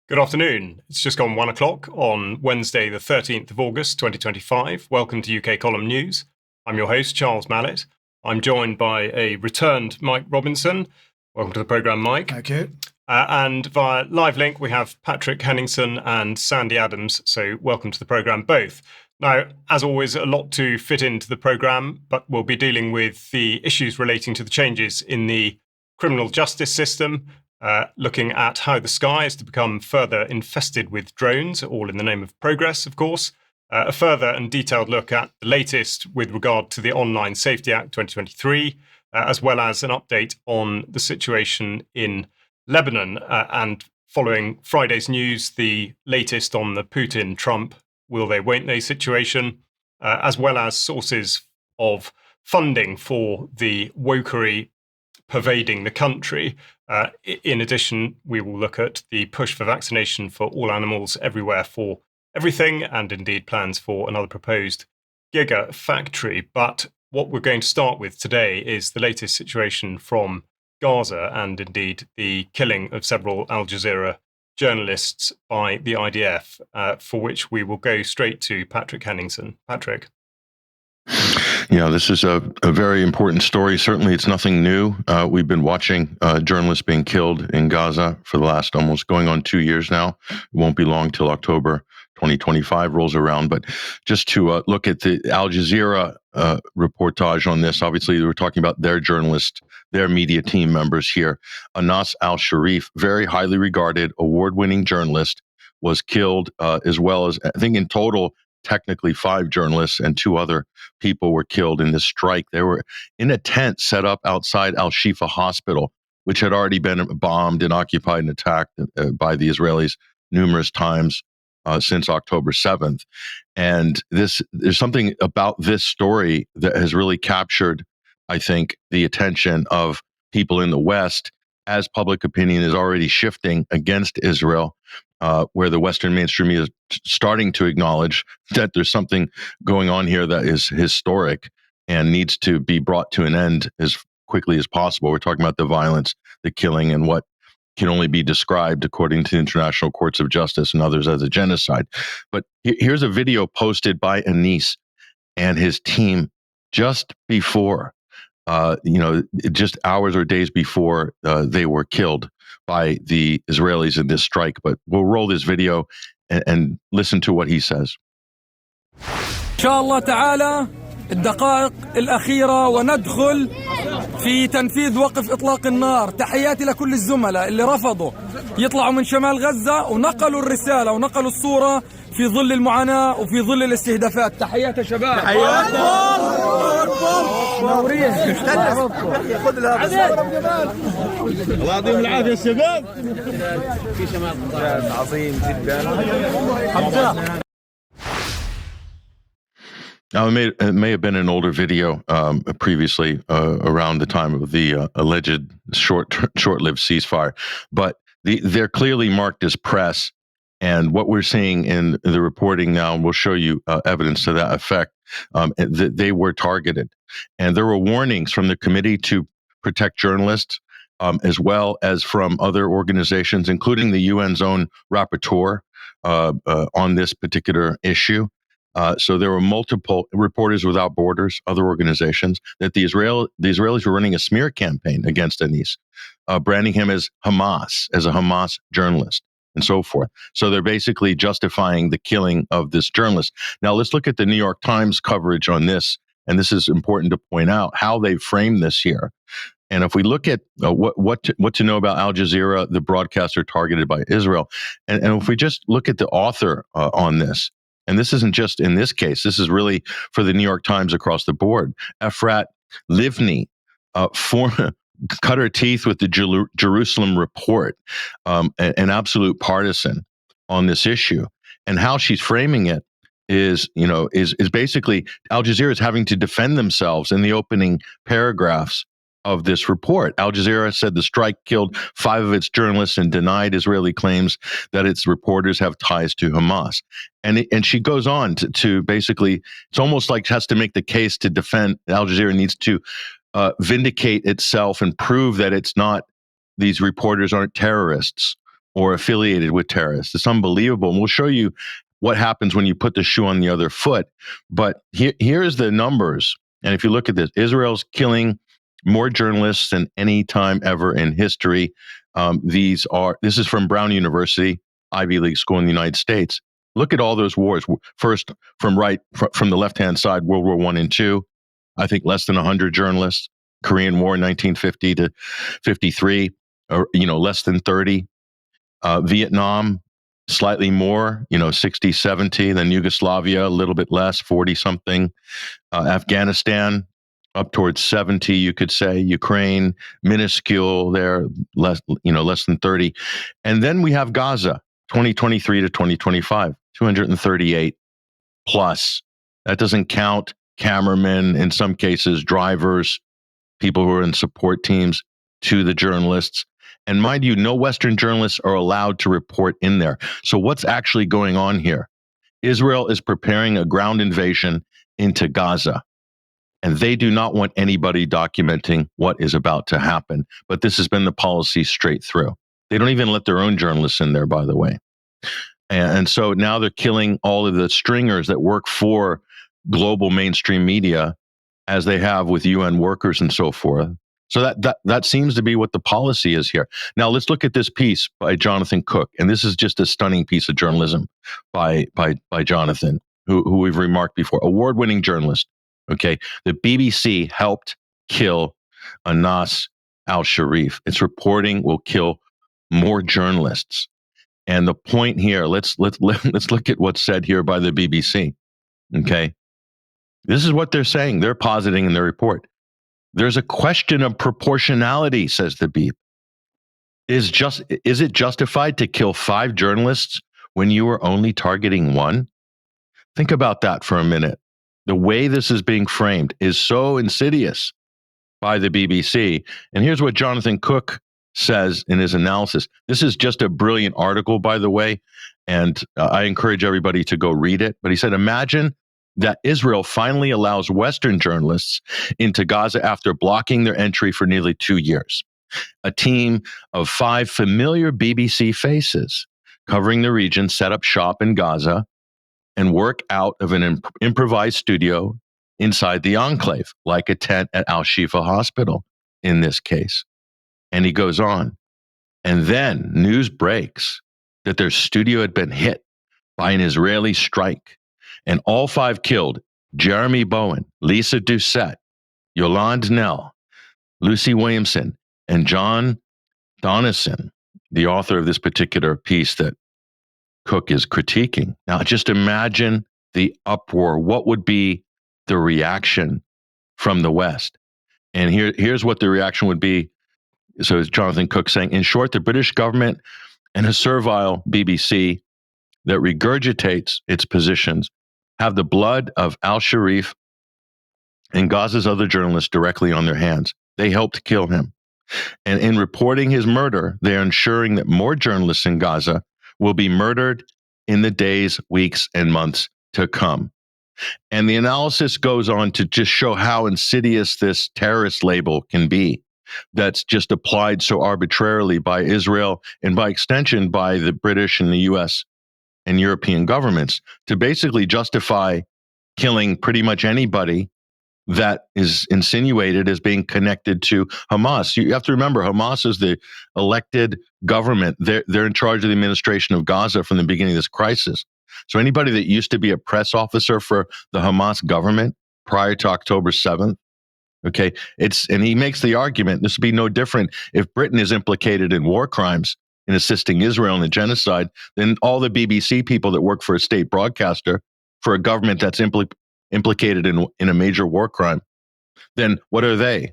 Good afternoon. It's just gone 1 o'clock on Wednesday, the 13th of August, 2025. Welcome to UK Column News. I'm your host, Charles Malet. I'm joined by a returned Mike Robinson. Welcome to the programme, Mike. Thank you. And via live link, we have Patrick Henningsen and Sandi Adams. So welcome to the programme, both. Now, as always, a lot to fit into the programme, but we'll be dealing with the issues relating to the changes in the criminal justice system, looking at how the sky is to become further infested with drones, all in the name of progress, of course. A further and detailed look at the latest with regard to the Online Safety Act 2023, as well as an update on the situation in Lebanon. And following Friday's news, the latest on the Putin-Trump will they, won't they situation, as well as sources of funding for the wokery pervading the country. In addition, we will look at the push for vaccination for all animals everywhere for everything, and indeed plans for another proposed Giga factory. But what we're going to start with today is the latest situation from Gaza and indeed the killing of several Al Jazeera journalists by the IDF, for which we will go straight to Patrick Henningsen. Patrick. Yeah, this is a very important story. Certainly, it's nothing new. We've been watching journalists being killed in Gaza for the last almost going on 2 years now. It won't be long till October 2025 rolls around. But just to look at the Al Jazeera reportage on this, obviously, we're talking about their journalists, their media team members here. Anas al-Sharif, very highly regarded, award-winning journalist, was killed, as well as, I think in total, technically 5 journalists and 2 other people were killed in this strike. They were in a tent set up outside Al-Shifa Hospital, which had already been bombed and occupied and attacked by the Israelis numerous times since October 7th. And there's something about this story that has really captured, I think, the attention of people in the West as public opinion is already shifting against Israel, where the Western mainstream is starting to acknowledge that there's something going on here that is historic and needs to be brought to an end as quickly as possible. We're talking about the violence, the killing, and what can only be described, according to international courts of justice and others, as a genocide. But here's a video posted by Anis and his team just before, just hours or days before they were killed by the Israelis in this strike. But we'll roll this video and listen to what he says. إن شاء الله تعالى الدقائق الأخيرة وندخل في تنفيذ وقف إطلاق النار. تحياتي لكل الزملاء اللي رفضوا يطلعوا من شمال غزة ونقلوا الرسالة ونقلوا الصورة في ظل المعاناة وفي ظل الاستهدافات. تحيات يا شباب. تحيات. نورين. خذ الله يعطيهم العافية الشباب. في شمال عظيم جدا. Now, it may have been an older video previously around the time of the alleged short-lived ceasefire, but they're clearly marked as press. And what we're seeing in the reporting now, and we'll show you evidence to that effect, that they were targeted. And there were warnings from the Committee to Protect Journalists, as well as from other organizations, including the UN's own rapporteur on this particular issue. So there were multiple Reporters Without Borders, other organizations, that the Israelis were running a smear campaign against Anis, branding him as a Hamas journalist, and so forth. So they're basically justifying the killing of this journalist. Now let's look at the New York Times coverage on this, and this is important to point out how they framed this here. And if we look at what to know about Al Jazeera, the broadcaster targeted by Israel, and if we just look at the author on this, and this isn't just in this case, this is really for the New York Times across the board. Efrat Livni cut her teeth with the Jerusalem Report, an absolute partisan on this issue. And how she's framing it is basically Al Jazeera is having to defend themselves in the opening paragraphs of this report. Al Jazeera said the strike killed 5 of its journalists and denied Israeli claims that its reporters have ties to Hamas. And she goes on to basically, it's almost like has to make the case to defend. Al Jazeera needs to vindicate itself and prove that it's not, these reporters aren't terrorists or affiliated with terrorists. It's unbelievable. And we'll show you what happens when you put the shoe on the other foot. But here's the numbers. And if you look at this, Israel's killing more journalists than any time ever in history. This is from Brown University, Ivy League school in the United States. Look at all those wars. First, from the left-hand side, World War I and II, I think less than 100 journalists. Korean War, 1950 to 53, or less than 30. Vietnam, slightly more, 60, 70. Then Yugoslavia, a little bit less, 40 something. Afghanistan, up towards 70, you could say. Ukraine, minuscule there, less than 30. And then we have Gaza, 2023 to 2025, 238 plus. That doesn't count cameramen, in some cases, drivers, people who are in support teams to the journalists. And mind you, no Western journalists are allowed to report in there. So what's actually going on here? Israel is preparing a ground invasion into Gaza, and they do not want anybody documenting what is about to happen. But this has been the policy straight through. They don't even let their own journalists in there, by the way. And so now they're killing all of the stringers that work for global mainstream media, as they have with UN workers and so forth. So that seems to be what the policy is here. Now let's look at this piece by Jonathan Cook, and this is just a stunning piece of journalism by Jonathan, who we've remarked before, award-winning journalist. Okay, the BBC helped kill Anas al-Sharif. Its reporting will kill more journalists. And the point here, let's look at what's said here by the BBC. Okay, this is what they're saying. They're positing in their report. There's a question of proportionality, says the Beep. Is it justified to kill 5 journalists when you were only targeting 1? Think about that for a minute. The way this is being framed is so insidious by the BBC. And here's what Jonathan Cook says in his analysis. This is just a brilliant article, by the way, and I encourage everybody to go read it. But he said, imagine that Israel finally allows Western journalists into Gaza after blocking their entry for nearly 2 years. A team of 5 familiar BBC faces covering the region set up shop in Gaza and work out of an improvised studio inside the enclave, like a tent at Al-Shifa Hospital in this case. And he goes on. And then news breaks that their studio had been hit by an Israeli strike. And all 5 killed: Jeremy Bowen, Lisa Doucette, Yolande Nell, Lucy Williamson, and John Donison, the author of this particular piece that Cook is critiquing. Now, just imagine the uproar. What would be the reaction from the West? And here's what the reaction would be. So it's Jonathan Cook saying, in short, the British government and a servile BBC that regurgitates its positions have the blood of al-Sharif and Gaza's other journalists directly on their hands. They helped kill him. And in reporting his murder, they are ensuring that more journalists in Gaza will be murdered in the days, weeks, and months to come. And the analysis goes on to just show how insidious this terrorist label can be, that's just applied so arbitrarily by Israel and by extension by the British and the US and European governments to basically justify killing pretty much anybody that is insinuated as being connected to Hamas. You have to remember, Hamas is the elected government. They're in charge of the administration of Gaza from the beginning of this crisis. So anybody that used to be a press officer for the Hamas government prior to October 7th, okay, and he makes the argument, this would be no different if Britain is implicated in war crimes in assisting Israel in the genocide, then all the BBC people that work for a state broadcaster for a government that's implicated in a major war crime, then what are they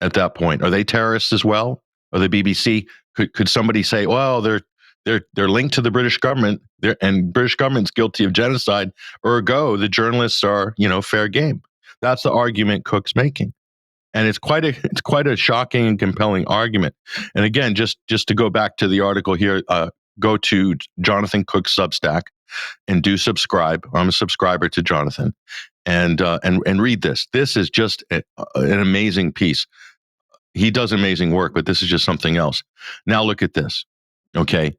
at that point? Are they terrorists as well? Or the BBC, could somebody say, well, they're linked to the British government, and British government's guilty of genocide, ergo the journalists are, fair game. That's the argument Cook's making. And it's quite a shocking and compelling argument. And again, just to go back to the article here, go to Jonathan Cook's Substack and do subscribe. I'm a subscriber to Jonathan, and read this. This is just an amazing piece. He does amazing work, but this is just something else. Now look at this. Okay.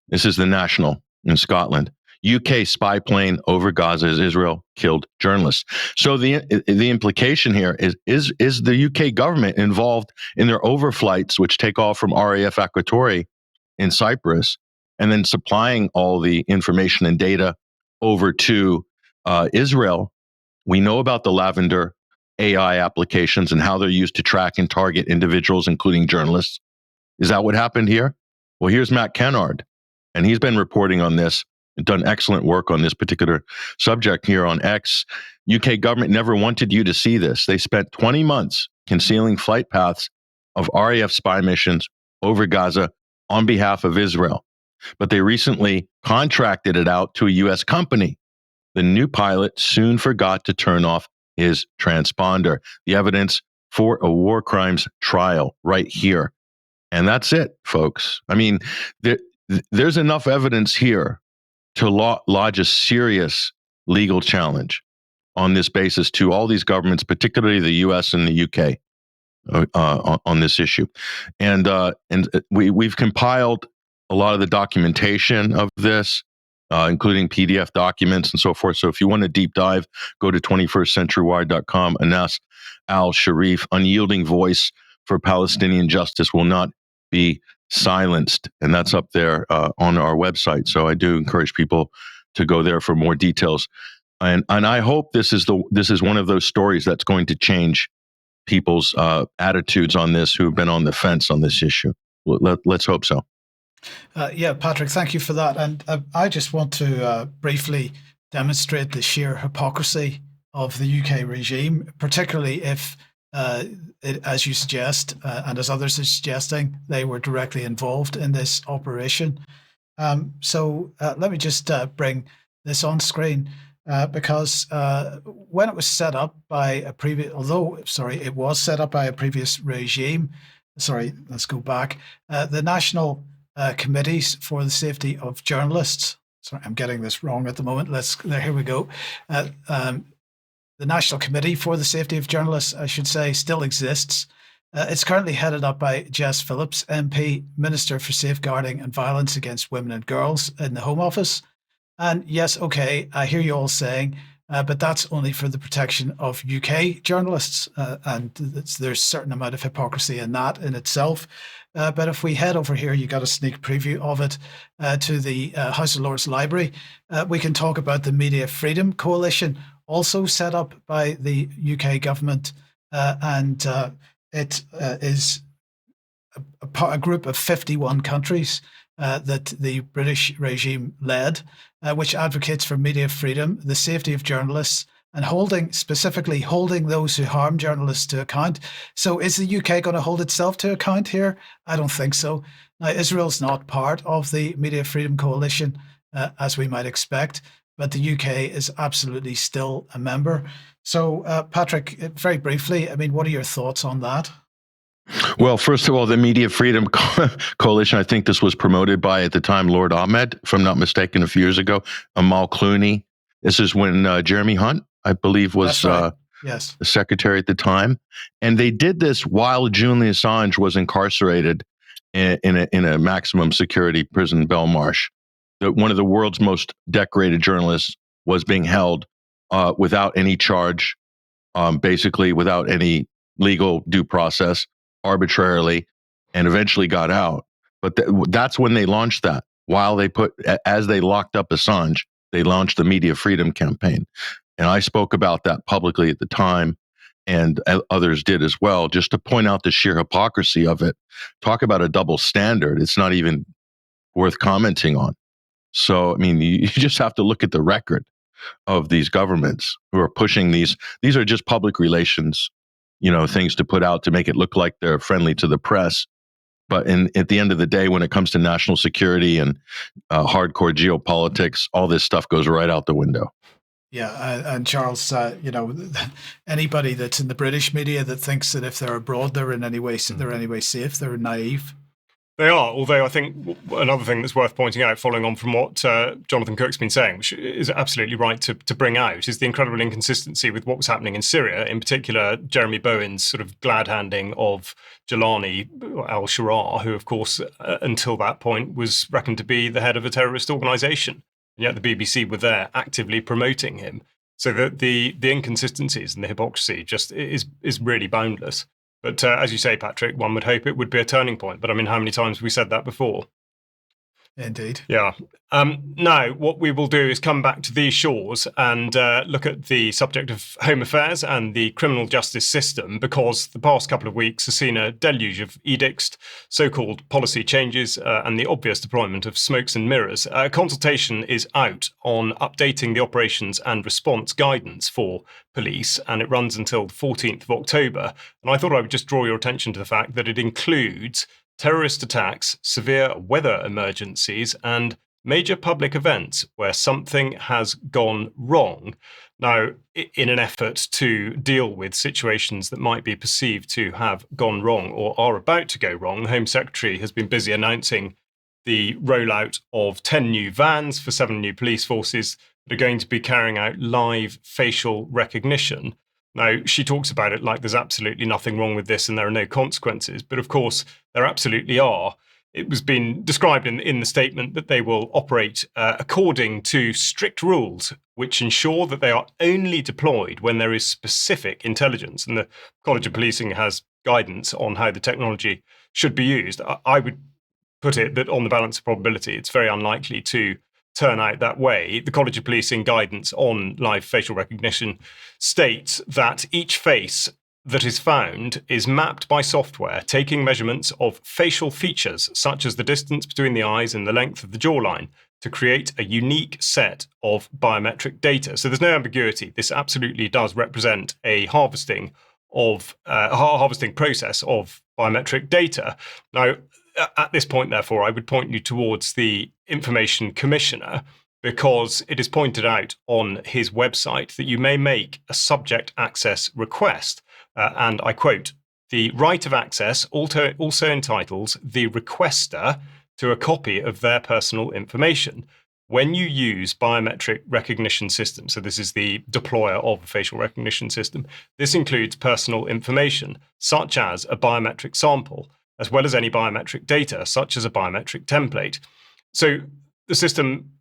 This is the National in Scotland. UK spy plane over Gaza as Israel killed journalists. So the implication here is the UK government involved in their overflights, which take off from RAF Akrotiri in Cyprus, and then supplying all the information and data over to Israel. We know about the Lavender AI applications and how they're used to track and target individuals, including journalists. Is that what happened here? Well, here's Matt Kennard, and he's been reporting on this and done excellent work on this particular subject here on X. UK government never wanted you to see this. They spent 20 months concealing flight paths of RAF spy missions over Gaza on behalf of Israel. But they recently contracted it out to a US company. The new pilot soon forgot to turn off his transponder. The evidence for a war crimes trial right here. And that's it, folks. I mean, there's enough evidence here to lodge a serious legal challenge on this basis to all these governments, particularly the US and the UK, on this issue. And we've compiled a lot of the documentation of this, including PDF documents and so forth. So if you want to deep dive, go to 21stcenturywire.com. Anas al-Sharif, unyielding voice for Palestinian justice, will not be silenced, and that's up there on our website. So I do encourage people to go there for more details. And I hope this is one of those stories that's going to change people's attitudes on this who've been on the fence on this issue. Let's hope so. Yeah, Patrick, thank you for that. And I just want to briefly demonstrate the sheer hypocrisy of the UK regime, particularly if, as you suggest, and as others are suggesting, they were directly involved in this operation. So let me just bring this on screen because when it was set up by a previous, it was set up by a previous regime. Let's go back. The National Committees for the Safety of Journalists. Sorry, I'm getting this wrong at the moment. Here we go. The National Committee for the Safety of Journalists, I should say, still exists. It's currently headed up by Jess Phillips, MP, Minister for Safeguarding and Violence Against Women and Girls in the Home Office. And yes, okay, I hear you all saying, but that's only for the protection of UK journalists. And there's a certain amount of hypocrisy in that in itself. But if we head over here, you got a sneak preview of it to the House of Lords Library. We can talk about the Media Freedom Coalition, also set up by the UK government. And it is a group of 51 countries that the British regime led, which advocates for media freedom, the safety of journalists, and specifically holding those who harm journalists to account. So is the UK going to hold itself to account here? I don't think so. Now, Israel's not part of the Media Freedom Coalition, as we might expect, but the UK is absolutely still a member. So, Patrick, very briefly, I mean, what are your thoughts on that? Well, first of all, the Media Freedom Coalition, I think this was promoted by, at the time, Lord Ahmed, if I'm not mistaken, a few years ago, Amal Clooney. This is when Jeremy Hunt, I believe, was the secretary at the time. And they did this while Julian Assange was incarcerated in a maximum security prison, Belmarsh. One of the world's most decorated journalists was being held without any charge, basically without any legal due process, arbitrarily, and eventually got out. But that's when they launched that. As they locked up Assange, they launched the Media Freedom Campaign. And I spoke about that publicly at the time, and others did as well, just to point out the sheer hypocrisy of it. Talk about a double standard. It's not even worth commenting on. So, I mean, you just have to look at the record of these governments who are pushing these. These are just public relations, things to put out to make it look like they're friendly to the press. But at the end of the day, when it comes to national security and hardcore geopolitics, all this stuff goes right out the window. Yeah, and Charles, anybody that's in the British media that thinks that if they're abroad they're in any way safe, they're naive. They are, although I think another thing that's worth pointing out, following on from what Jonathan Cook's been saying, which is absolutely right to bring out, is the incredible inconsistency with what was happening in Syria, in particular Jeremy Bowen's sort of glad-handing of Jelani al-Sharaa, who, of course, until that point was reckoned to be the head of a terrorist organisation. And yet the BBC were there actively promoting him. So that the inconsistencies and the hypocrisy just is really boundless. But as you say, Patrick, one would hope it would be a turning point. But I mean, how many times have we said that before? Indeed. Yeah. Now, what we will do is come back to these shores and look at the subject of home affairs and the criminal justice system, because the past couple of weeks have seen a deluge of edicts, so-called policy changes, and the obvious deployment of smokes and mirrors. A consultation is out on updating the operations and response guidance for police, and it runs until the 14th of October. And I thought I would just draw your attention to the fact that it includes terrorist attacks, severe weather emergencies, and major public events where something has gone wrong. Now, in an effort to deal with situations that might be perceived to have gone wrong or are about to go wrong, the Home Secretary has been busy announcing the rollout of 10 new vans for 7 new police forces that are going to be carrying out live facial recognition. Now, she talks about it like there's absolutely nothing wrong with this and there are no consequences, but of course there absolutely are. It was been described in the statement that they will operate according to strict rules which ensure that they are only deployed when there is specific intelligence. And the College of Policing has guidance on how the technology should be used. I would put it that on the balance of probability, it's very unlikely to turn out that way. The College of Policing guidance on live facial recognition states that each face that is found is mapped by software, taking measurements of facial features, such as the distance between the eyes and the length of the jawline, to create a unique set of biometric data. So there's no ambiguity. This absolutely does represent a harvesting process of biometric data. Now, at this point, therefore, I would point you towards the Information Commissioner, because it is pointed out on his website that you may make a subject access request. And I quote, "The right of access also entitles the requester to a copy of their personal information. When you use biometric recognition systems," so this is the deployer of a facial recognition system, "this includes personal information, such as a biometric sample, as well as any biometric data, such as a biometric template." So the system,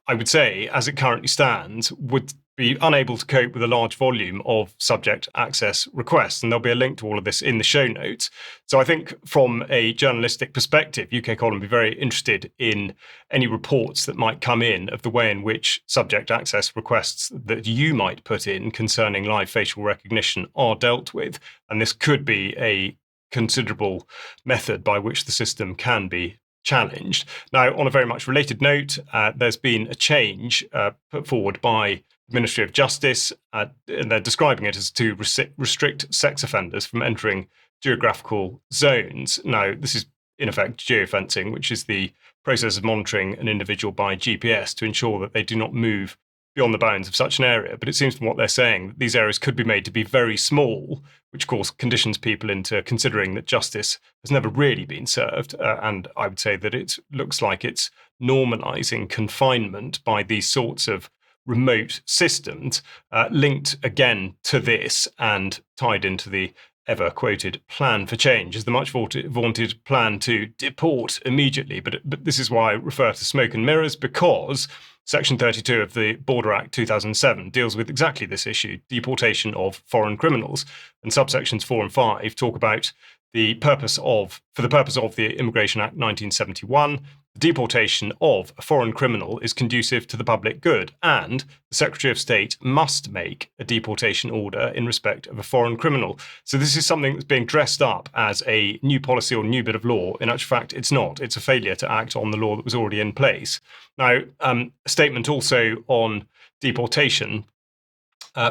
I would say, as it currently stands, would be unable to cope with a large volume of subject access requests. And there'll be a link to all of this in the show notes. So I think from a journalistic perspective, UK Column will be very interested in any reports that might come in of the way in which subject access requests that you might put in concerning live facial recognition are dealt with. And this could be a considerable method by which the system can be challenged. Now, on a very much related note, there's been a change put forward by the Ministry of Justice, and they're describing it as to restrict sex offenders from entering geographical zones. Now, this is in effect geofencing, which is the process of monitoring an individual by GPS to ensure that they do not move beyond the bounds of such an area. But it seems from what they're saying that these areas could be made to be very small, which of course conditions people into considering that justice has never really been served. And I would say that it looks like it's normalising confinement by these sorts of remote systems, linked again to this and tied into the ever-quoted plan for change is the much vaunted plan to deport immediately. But this is why I refer to smoke and mirrors, because Section 32 of the Border Act 2007 deals with exactly this issue, deportation of foreign criminals. And subsections 4 and 5 talk about for the purpose of the Immigration Act 1971, the deportation of a foreign criminal is conducive to the public good, and the Secretary of State must make a deportation order in respect of a foreign criminal. So this is something that's being dressed up as a new policy or new bit of law. In actual fact, it's not. It's a failure to act on the law that was already in place. Now, a statement also on deportation,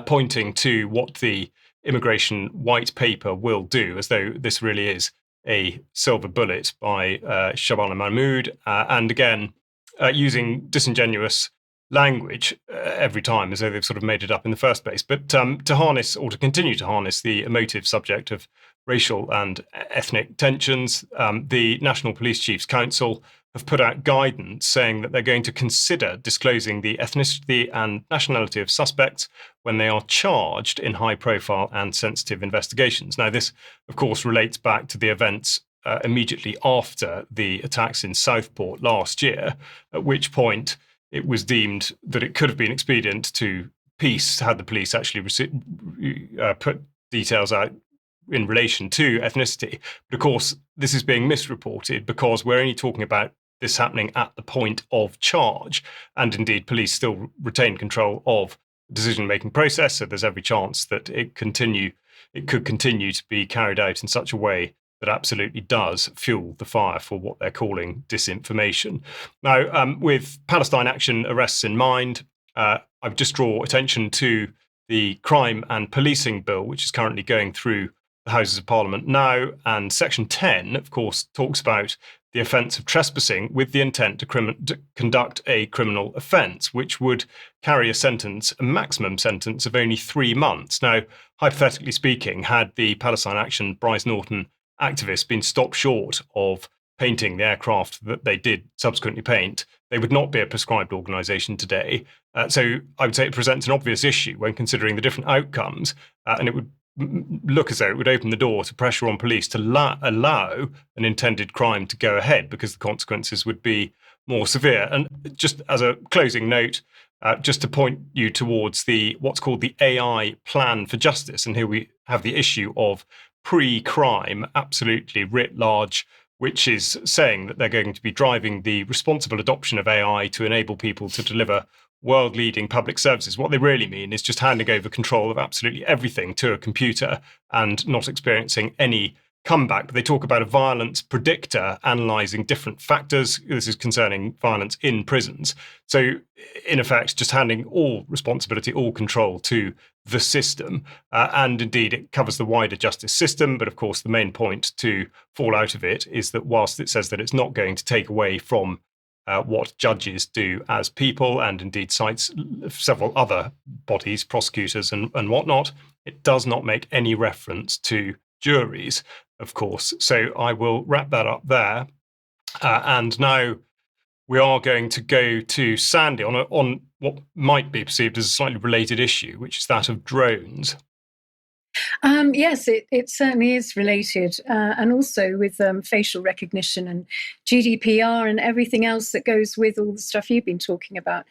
pointing to what the immigration white paper will do, as though this really is a silver bullet by Shabana Mahmood, and again, using disingenuous language every time, as though they've sort of made it up in the first place. But to harness, or to continue to harness, the emotive subject of racial and ethnic tensions, the National Police Chiefs Council have put out guidance saying that they're going to consider disclosing the ethnicity and nationality of suspects when they are charged in high-profile and sensitive investigations. Now, this, of course, relates back to the events immediately after the attacks in Southport last year, at which point it was deemed that it could have been expedient to had the police actually put details out in relation to ethnicity. But of course, this is being misreported because we're only talking about this happening at the point of charge. And indeed, police still retain control of the decision-making process. So there's every chance that it could continue to be carried out in such a way that absolutely does fuel the fire for what they're calling disinformation. Now, with Palestine Action arrests in mind, I would just draw attention to the Crime and Policing Bill, which is currently going through the Houses of Parliament now. And Section 10, of course, talks about the offence of trespassing with the intent to conduct a criminal offence, which would carry a maximum sentence of only 3 months. Now, hypothetically speaking, had the Palestine Action Bryce Norton activists been stopped short of painting the aircraft that they did subsequently paint, they would not be a proscribed organisation today. So I would say it presents an obvious issue when considering the different outcomes, and it would look as though it would open the door to pressure on police to allow an intended crime to go ahead, because the consequences would be more severe. And just as a closing note, just to point you towards what's called the AI Plan for Justice, and here we have the issue of pre-crime absolutely writ large, which is saying that they're going to be driving the responsible adoption of AI to enable people to deliver world-leading public services. What they really mean is just handing over control of absolutely everything to a computer and not experiencing any comeback. But they talk about a violence predictor analysing different factors. This is concerning violence in prisons. So, in effect, just handing all responsibility, all control to the system. And indeed, it covers the wider justice system. But of course, the main point to fall out of it is that whilst it says that it's not going to take away from what judges do as people, and indeed cites several other bodies, prosecutors and whatnot, it does not make any reference to juries, of course. So I will wrap that up there. And now we are going to go to Sandi on what might be perceived as a slightly related issue, which is that of drones. Yes, it certainly is related, and also with facial recognition and GDPR and everything else that goes with all the stuff you've been talking about.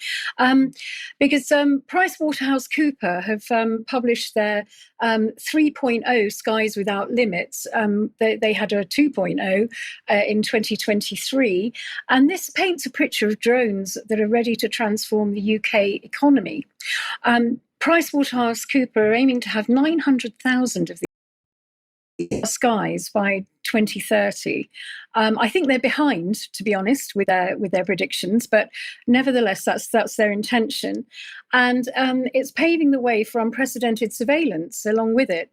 Because PricewaterhouseCoopers have published their 3.0 Skies Without Limits. They had a 2.0 in 2023, and this paints a picture of drones that are ready to transform the UK economy. PricewaterhouseCoopers are aiming to have 900,000 of these skies by 2030. I think they're behind, to be honest, with their predictions, but nevertheless, that's their intention, and it's paving the way for unprecedented surveillance along with it.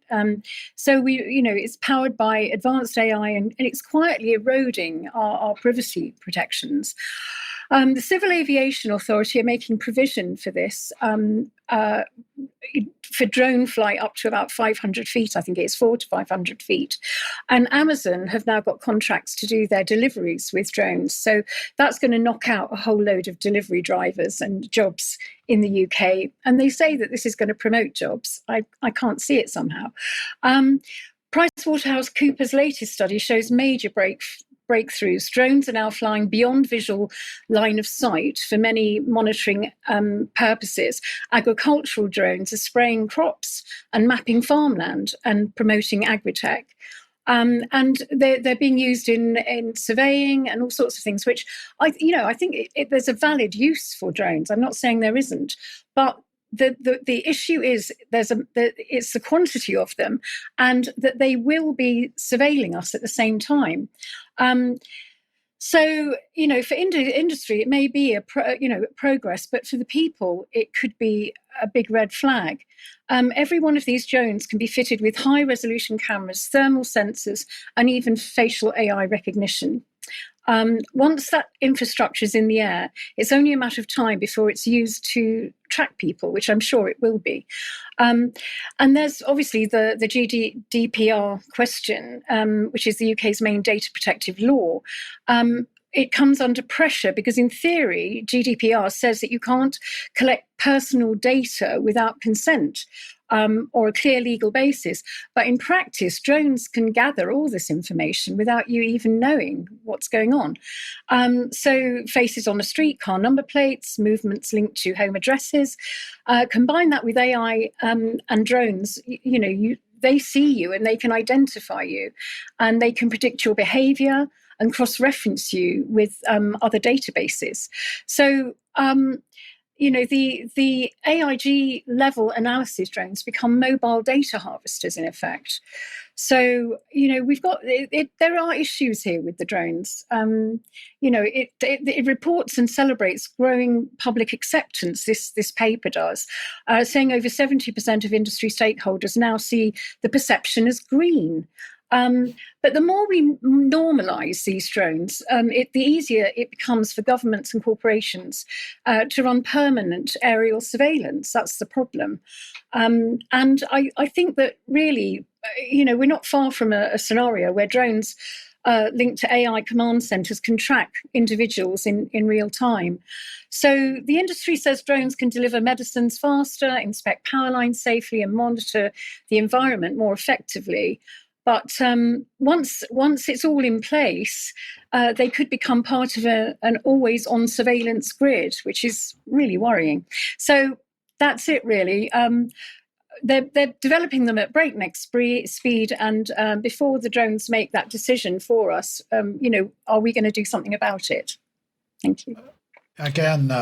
So it's powered by advanced AI, and it's quietly eroding our privacy protections. The Civil Aviation Authority are making provision for this, for drone flight up to about 500 feet. I think it's 400 to 500 feet. And Amazon have now got contracts to do their deliveries with drones. So that's going to knock out a whole load of delivery drivers and jobs in the UK. And they say that this is going to promote jobs. I can't see it somehow. PricewaterhouseCoopers' latest study shows major breakthroughs. Drones are now flying beyond visual line of sight for many monitoring purposes. Agricultural drones are spraying crops and mapping farmland and promoting agritech. And they're being used in surveying and all sorts of things, which I think there's a valid use for drones. I'm not saying there isn't, but the issue is it's the quantity of them, and that they will be surveilling us at the same time. So, for industry, it may be progress, but for the people, it could be a big red flag. Every one of these drones can be fitted with high-resolution cameras, thermal sensors, and even facial AI recognition. Once that infrastructure is in the air, it's only a matter of time before it's used to track people, which I'm sure it will be. And there's obviously the GDPR question, which is the UK's main data protective law. It comes under pressure because, in theory, GDPR says that you can't collect personal data without consent or a clear legal basis. But in practice, drones can gather all this information without you even knowing what's going on. So faces on a street, car number plates, movements linked to home addresses. Combine that with AI and drones, they see you and they can identify you and they can predict your behavior and cross-reference you with other databases. So, the AIG level analysis drones become mobile data harvesters in effect. So, we've got there are issues here with the drones. It reports and celebrates growing public acceptance. This paper does, saying over 70% of industry stakeholders now see the perception as green. But the more we normalise these drones, the easier it becomes for governments and corporations to run permanent aerial surveillance. That's the problem. And I think that really, we're not far from a scenario where drones linked to AI command centres can track individuals in real time. So the industry says drones can deliver medicines faster, inspect power lines safely, and monitor the environment more effectively. But once it's all in place, they could become part of an always-on surveillance grid, which is really worrying. So that's it, really. They're developing them at breakneck speed, and before the drones make that decision for us, are we going to do something about it? Thank you. Again,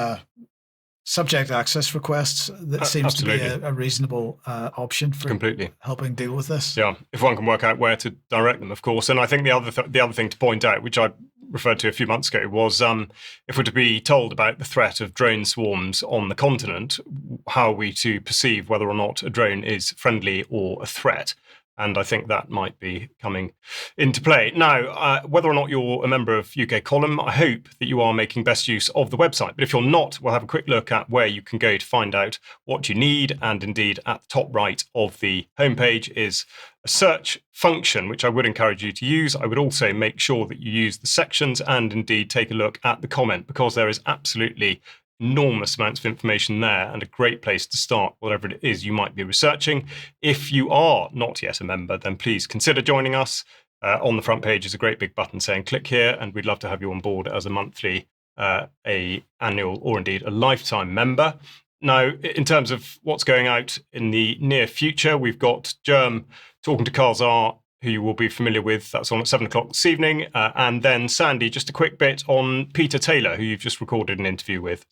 subject access requests, that seems Absolutely. to be a reasonable option for Completely helping deal with this. Yeah, if one can work out where to direct them, of course. And I think the other thing to point out, which I referred to a few months ago, was if we're to be told about the threat of drone swarms on the continent, how are we to perceive whether or not a drone is friendly or a threat? And I think that might be coming into play. Now, whether or not you're a member of UK Column, I hope that you are making best use of the website. But if you're not, we'll have a quick look at where you can go to find out what you need. And indeed, at the top right of the homepage is a search function, which I would encourage you to use. I would also make sure that you use the sections and indeed take a look at the comment, because there is absolutely enormous amounts of information there and a great place to start whatever it is you might be researching. If you are not yet a member, then please consider joining us. On the front page is a great big button saying click here, and we'd love to have you on board as a monthly, a annual, or indeed a lifetime member. Now, in terms of what's going out in the near future, we've got Germ talking to Carl Czar, who you will be familiar with. That's on at 7:00 this evening. And then Sandi, just a quick bit on Peter Taylor, who you've just recorded an interview with.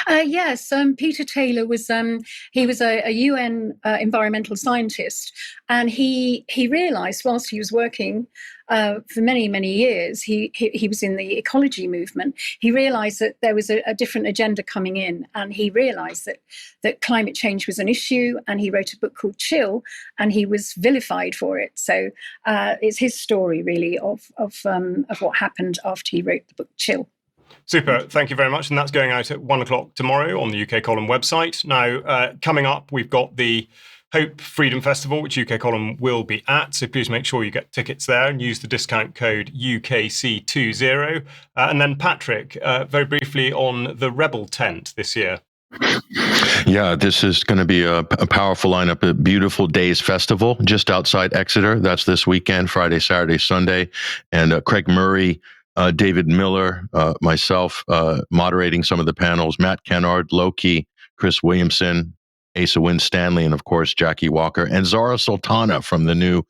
Yes, Peter Taylor was he was a UN environmental scientist, and he realised whilst he was working for many years, he was in the ecology movement. He realised that there was a different agenda coming in, and he realised that climate change was an issue. And he wrote a book called Chill, and he was vilified for it. So it's his story really of what happened after he wrote the book Chill. Super, thank you very much. And that's going out at 1:00 tomorrow on the UK Column website. Now, coming up, we've got the Hope Freedom Festival, which UK Column will be at. So please make sure you get tickets there and use the discount code UKC20. And then Patrick, very briefly on the Rebel Tent this year. Yeah, this is going to be a powerful lineup. A Beautiful Days Festival just outside Exeter. That's this weekend, Friday, Saturday, Sunday. And Craig Murray, David Miller, myself, moderating some of the panels, Matt Kennard, Loki, Chris Williamson, Asa Winstanley, and of course, Jackie Walker, and Zara Sultana from the new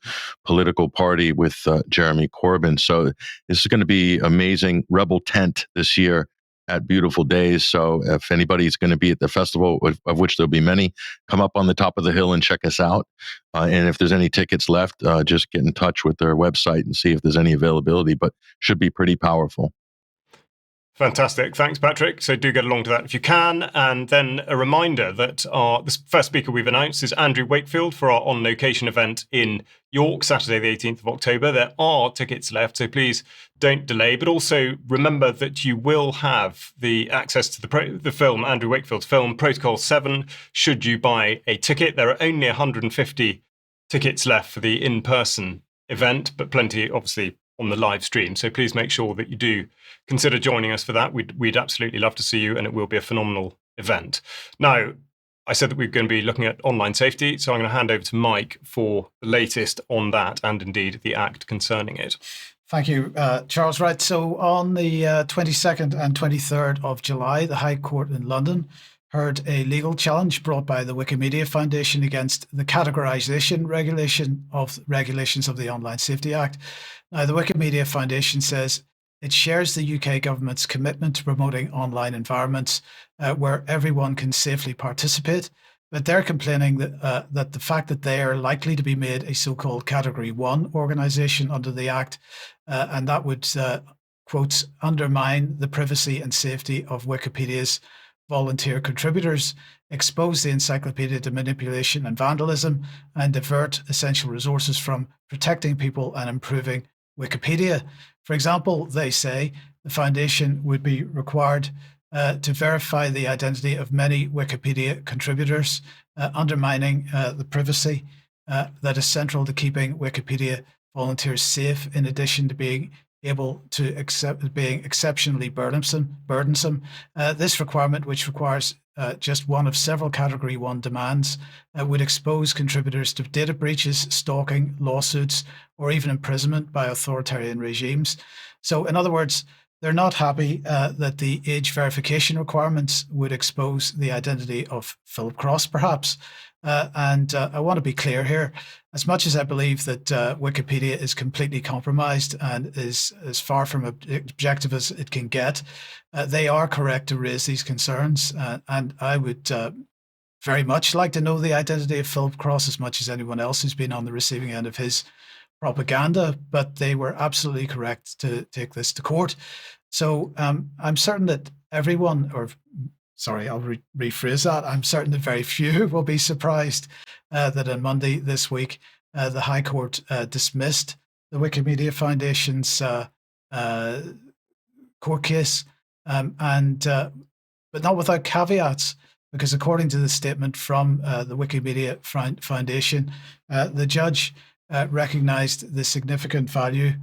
political party with Jeremy Corbyn. So this is going to be amazing. Rebel Tent this year at Beautiful Days. So if anybody's going to be at the festival, of which there'll be many, come up on the top of the hill and check us out. And if there's any tickets left, just get in touch with their website and see if there's any availability, but should be pretty powerful. Fantastic. Thanks, Patrick. So do get along to that if you can. And then a reminder that the first speaker we've announced is Andrew Wakefield for our On Location event in York, Saturday, the 18th of October. There are tickets left, so please don't delay. But also remember that you will have the access to the film, Andrew Wakefield's film, Protocol 7, should you buy a ticket. There are only 150 tickets left for the in-person event, but plenty, obviously, on the live stream. So please make sure that you do consider joining us for that. We'd absolutely love to see you, and it will be a phenomenal event. Now, I said that we're going to be looking at online safety, so I'm going to hand over to Mike for the latest on that and indeed the act concerning it. Thank you, Charles. Right, so on the 22nd and 23rd of July, the High Court in London heard a legal challenge brought by the Wikimedia Foundation against the categorization regulations of the Online Safety Act. Now, the Wikimedia Foundation says it shares the UK government's commitment to promoting online environments where everyone can safely participate, but they're complaining that the fact that they are likely to be made a so-called Category 1 organisation under the Act, and that would, quote, undermine the privacy and safety of Wikipedia's volunteer contributors, expose the encyclopedia to manipulation and vandalism, and divert essential resources from protecting people and improving Wikipedia. For example, they say the foundation would be required to verify the identity of many Wikipedia contributors, undermining the privacy that is central to keeping Wikipedia volunteers safe, in addition to being able to being exceptionally burdensome. This requirement, which requires just one of several Category 1 demands, would expose contributors to data breaches, stalking, lawsuits, or even imprisonment by authoritarian regimes. So, in other words, they're not happy that the age verification requirements would expose the identity of Philip Cross, perhaps. And I want to be clear here. As much as I believe that Wikipedia is completely compromised and is as far from objective as it can get, they are correct to raise these concerns. And I would very much like to know the identity of Philip Cross as much as anyone else who's been on the receiving end of his propaganda, but they were absolutely correct to take this to court. So I'm certain that everyone, or sorry, I'll rephrase that. I'm certain that very few will be surprised that on Monday this week, the High Court dismissed the Wikimedia Foundation's court case, but not without caveats, because according to the statement from the Wikimedia Foundation, the judge recognized the significant value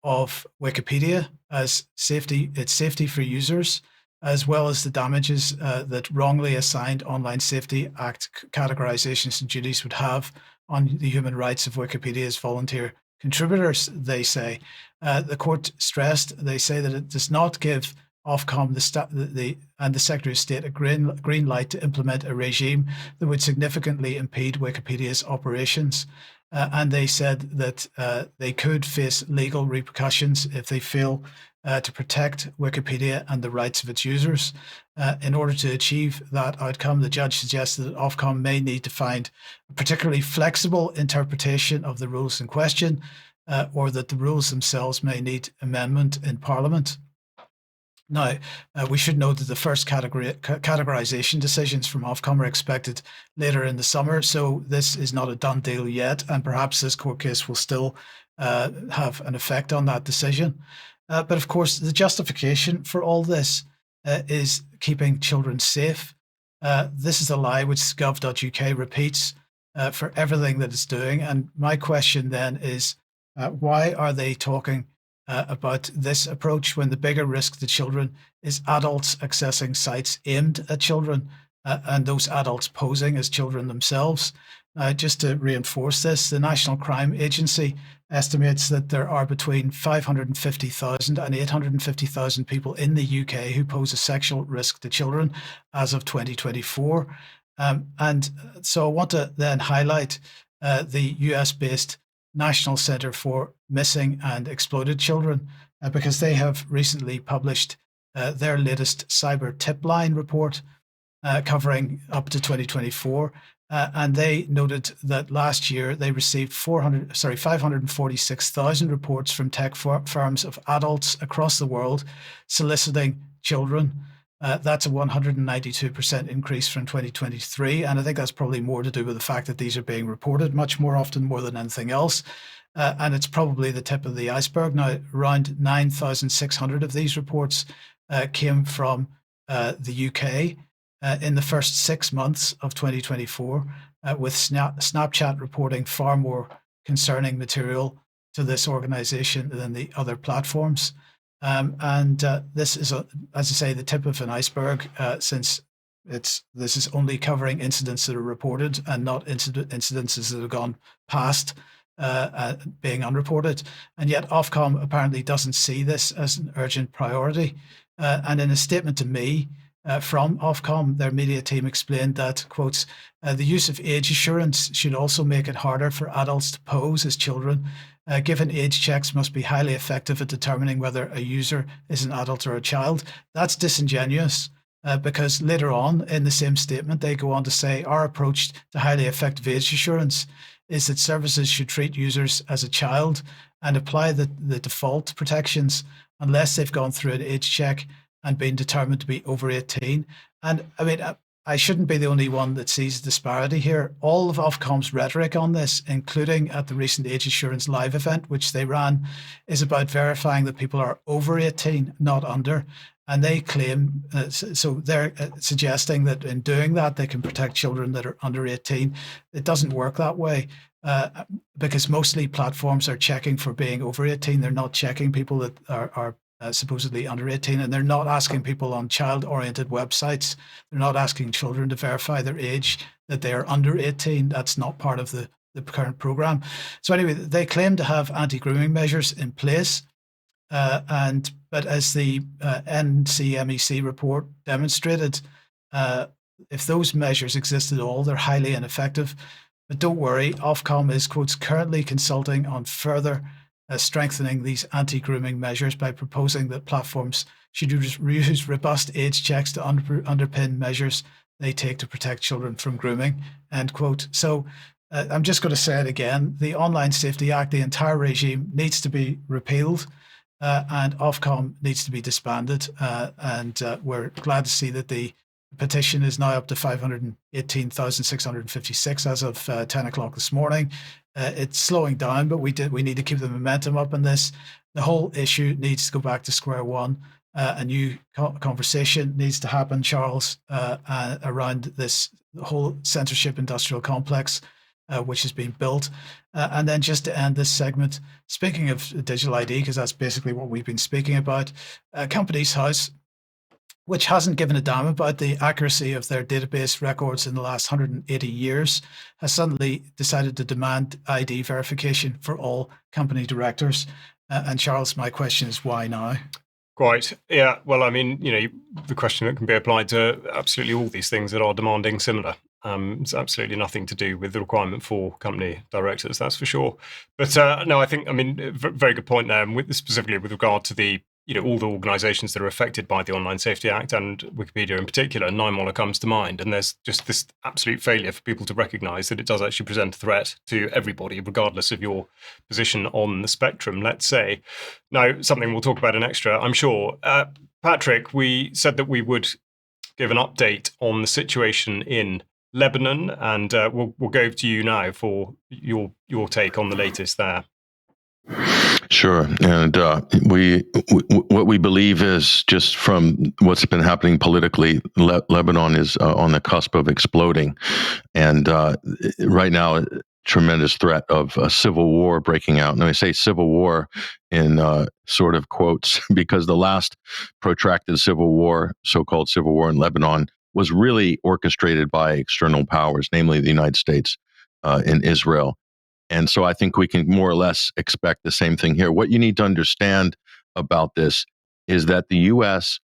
of Wikipedia as its safety for users, as well as the damages that wrongly assigned Online Safety Act categorizations and duties would have on the human rights of Wikipedia's volunteer contributors, they say. The court stressed, they say, that it does not give Ofcom and the Secretary of State a green light to implement a regime that would significantly impede Wikipedia's operations. And they said that they could face legal repercussions if they fail to protect Wikipedia and the rights of its users. In order to achieve that outcome, the judge suggested that Ofcom may need to find a particularly flexible interpretation of the rules in question, or that the rules themselves may need amendment in Parliament. Now, we should note that the first categorization decisions from Ofcom are expected later in the summer, so this is not a done deal yet, and perhaps this court case will still have an effect on that decision. But of course, the justification for all this is keeping children safe. This is a lie which gov.uk repeats for everything that it's doing. And my question then is, why are they talking about this approach when the bigger risk to children is adults accessing sites aimed at children and those adults posing as children themselves? Just to reinforce this, the National Crime Agency estimates that there are between 550,000 and 850,000 people in the UK who pose a sexual risk to children as of 2024. And so I want to then highlight the US-based National Center for Missing and Exploited Children, because they have recently published their latest cyber tip line report covering up to 2024. and they noted that last year they received 546,000 reports from tech firms of adults across the world soliciting children. That's a 192% increase from 2023. And I think that's probably more to do with the fact that these are being reported much more often, more than anything else. And it's probably the tip of the iceberg. Now, around 9,600 of these reports came from the UK in the first 6 months of 2024, with Snapchat reporting far more concerning material to this organization than the other platforms. This is, as I say, the tip of an iceberg, since this is only covering incidents that are reported and not incidences that have gone past being unreported. And yet Ofcom apparently doesn't see this as an urgent priority. And in a statement to me from Ofcom, their media team explained that, quotes, the use of age assurance should also make it harder for adults to pose as children, given age checks must be highly effective at determining whether a user is an adult or a child. That's disingenuous, because later on in the same statement, they go on to say, our approach to highly effective age assurance is that services should treat users as a child and apply the default protections unless they've gone through an age check and been determined to be over 18. And I mean, I shouldn't be the only one that sees disparity here. All of Ofcom's rhetoric on this, including at the recent Age Assurance Live event, which they ran, is about verifying that people are over 18, not under. And they claim, so they're suggesting that in doing that, they can protect children that are under 18. It doesn't work that way, because mostly platforms are checking for being over 18. They're not checking people that are supposedly under 18, and they're not asking people on child-oriented websites. They're not asking children to verify their age, that they are under 18. That's not part of the current program. So anyway, they claim to have anti-grooming measures in place, but as the NCMEC report demonstrated, if those measures exist at all, they're highly ineffective. But don't worry, Ofcom is, quotes, currently consulting on further strengthening these anti-grooming measures by proposing that platforms should use robust age checks to underpin measures they take to protect children from grooming, end quote. So I'm just going to say it again. The Online Safety Act, the entire regime, needs to be repealed, and Ofcom needs to be disbanded. And we're glad to see that the petition is now up to 518,656 as of 10 o'clock this morning. It's slowing down, but we need to keep the momentum up in this. The whole issue needs to go back to square one. A new conversation needs to happen, Charles, around this whole censorship industrial complex, which has been built. And then just to end this segment, speaking of digital ID, because that's basically what we've been speaking about, Companies House, which hasn't given a damn about the accuracy of their database records in the last 180 years, has suddenly decided to demand ID verification for all company directors. And Charles, my question is, why now? Quite. Yeah. Well, I mean, the question that can be applied to absolutely all these things that are demanding similar. It's absolutely nothing to do with the requirement for company directors, that's for sure. But no, I think, very good point there, and specifically with regard to the all the organisations that are affected by the Online Safety Act and Wikipedia in particular, NIMOLA comes to mind. And there's just this absolute failure for people to recognise that it does actually present a threat to everybody, regardless of your position on the spectrum, let's say. Now, something we'll talk about in extra, I'm sure. Patrick, we said that we would give an update on the situation in Lebanon, and we'll go to you now for your take on the latest there. Sure. And what we believe is, just from what's been happening politically, Lebanon is on the cusp of exploding. And right now, tremendous threat of a civil war breaking out. And I say civil war in sort of quotes, because the last protracted civil war, so-called civil war in Lebanon, was really orchestrated by external powers, namely the United States and Israel. And so I think we can more or less expect the same thing here. What you need to understand about this is that the U.S.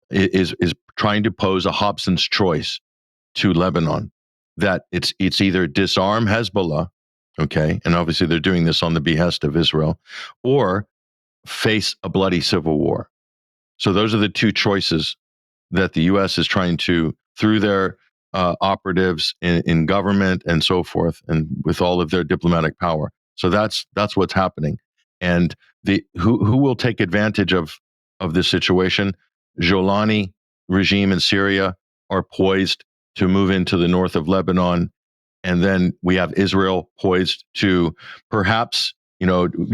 is trying to pose a Hobson's choice to Lebanon, that it's either disarm Hezbollah, okay, and obviously they're doing this on the behest of Israel, or face a bloody civil war. So those are the two choices that the U.S. is trying to, through their operatives in government and so forth, and with all of their diplomatic power. So that's what's happening. And who will take advantage of this situation? Jolani regime in Syria are poised to move into the north of Lebanon, and then we have Israel poised to perhaps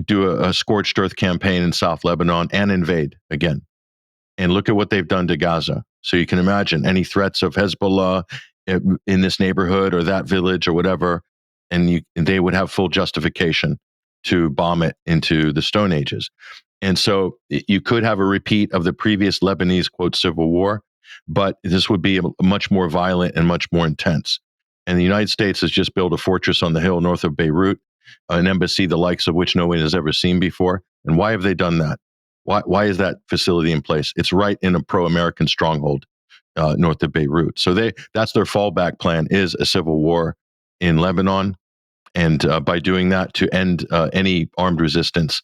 do a scorched earth campaign in South Lebanon and invade again. And look at what they've done to Gaza. So you can imagine any threats of Hezbollah in this neighborhood or that village or whatever, and they would have full justification to bomb it into the Stone Ages. And so you could have a repeat of the previous Lebanese, quote, civil war, but this would be much more violent and much more intense. And the United States has just built a fortress on the hill north of Beirut, an embassy the likes of which no one has ever seen before. And why have they done that? Why is that facility in place? It's right in a pro-American stronghold north of Beirut. So that's their fallback plan, is a civil war in Lebanon. And by doing that, to end any armed resistance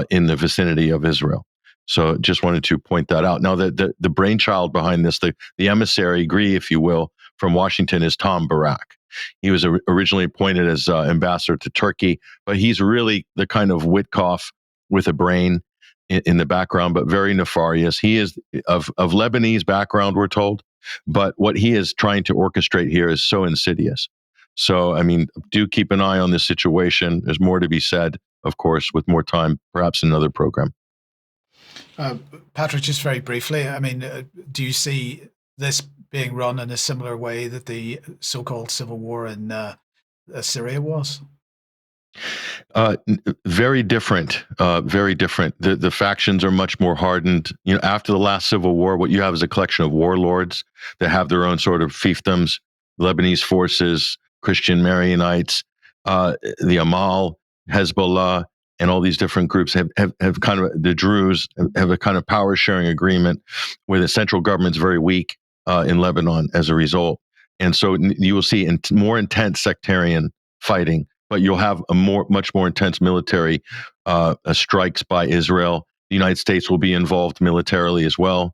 in the vicinity of Israel. So just wanted to point that out. Now, the brainchild behind this, the emissary, if you will, from Washington is Tom Barak. He was originally appointed as ambassador to Turkey, but he's really the kind of Witkoff with a brain in the background, but very nefarious. He is of Lebanese background, we're told, but what he is trying to orchestrate here is so insidious. So, I mean, do keep an eye on this situation. There's more to be said, of course, with more time, perhaps another program. Patrick, just very briefly, I mean, do you see this being run in a similar way that the so-called civil war in Syria was? Very different. Very different. The factions are much more hardened. After the last civil war, what you have is a collection of warlords that have their own sort of fiefdoms. Lebanese forces, Christian Maronites, the Amal, Hezbollah, and all these different groups have kind of, the Druze have a kind of power sharing agreement where the central government's very weak in Lebanon as a result. And so you will see more intense sectarian fighting, but you'll have much more intense military strikes by Israel. The United States will be involved militarily as well.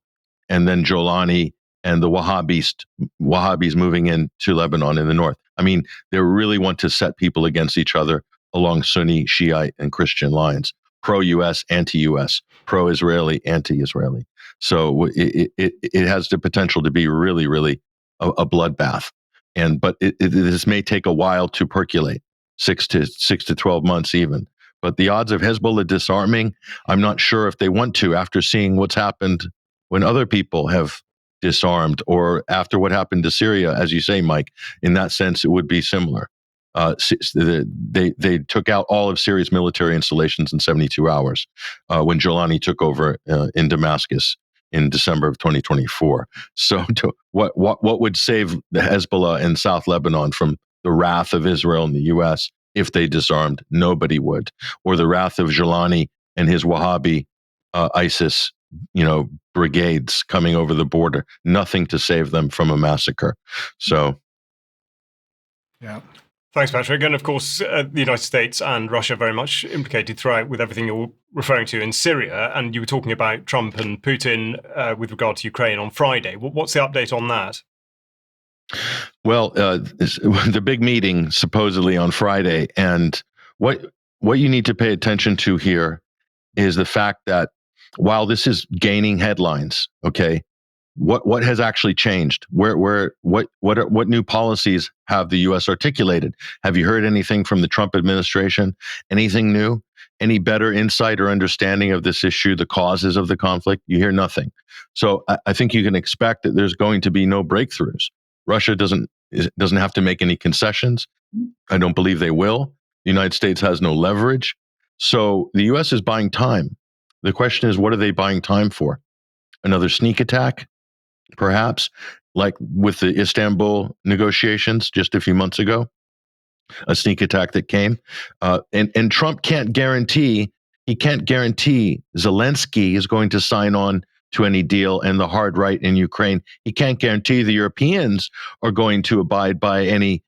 And then Jolani and the Wahhabis moving into Lebanon in the north. I mean, they really want to set people against each other along Sunni, Shiite, and Christian lines, pro-U.S., anti-U.S., pro-Israeli, anti-Israeli. So it has the potential to be really, really a bloodbath. But this may take a while to percolate, 6 to 12 months even. But the odds of Hezbollah disarming, I'm not sure if they want to after seeing what's happened when other people have disarmed, or after what happened to Syria, as you say, Mike. In that sense, it would be similar. They took out all of Syria's military installations in 72 hours when Jolani took over in Damascus in December of 2024. So what would save the Hezbollah in South Lebanon from the wrath of Israel and the U.S. if they disarmed? Nobody would. Or the wrath of Jolani and his Wahhabi ISIS brigades coming over the border. Nothing to save them from a massacre. So, yeah. Thanks, Patrick. And of course, the United States and Russia very much implicated throughout with everything you're referring to in Syria. And you were talking about Trump and Putin with regard to Ukraine on Friday. What's the update on that? Well, the big meeting supposedly on Friday, and what you need to pay attention to here is the fact that while this is gaining headlines, okay, what has actually changed? What new policies have the U.S. articulated? Have you heard anything from the Trump administration? Anything new? Any better insight or understanding of this issue, the causes of the conflict? You hear nothing. So I think you can expect that there's going to be no breakthroughs. Russia doesn't have to make any concessions. I don't believe they will. The United States has no leverage. So the U.S. is buying time. The question is, what are they buying time for? Another sneak attack? Perhaps, like with the Istanbul negotiations just a few months ago, a sneak attack that came. And Trump can't guarantee Zelensky is going to sign on to any deal and the hard right in Ukraine. He can't guarantee the Europeans are going to abide by any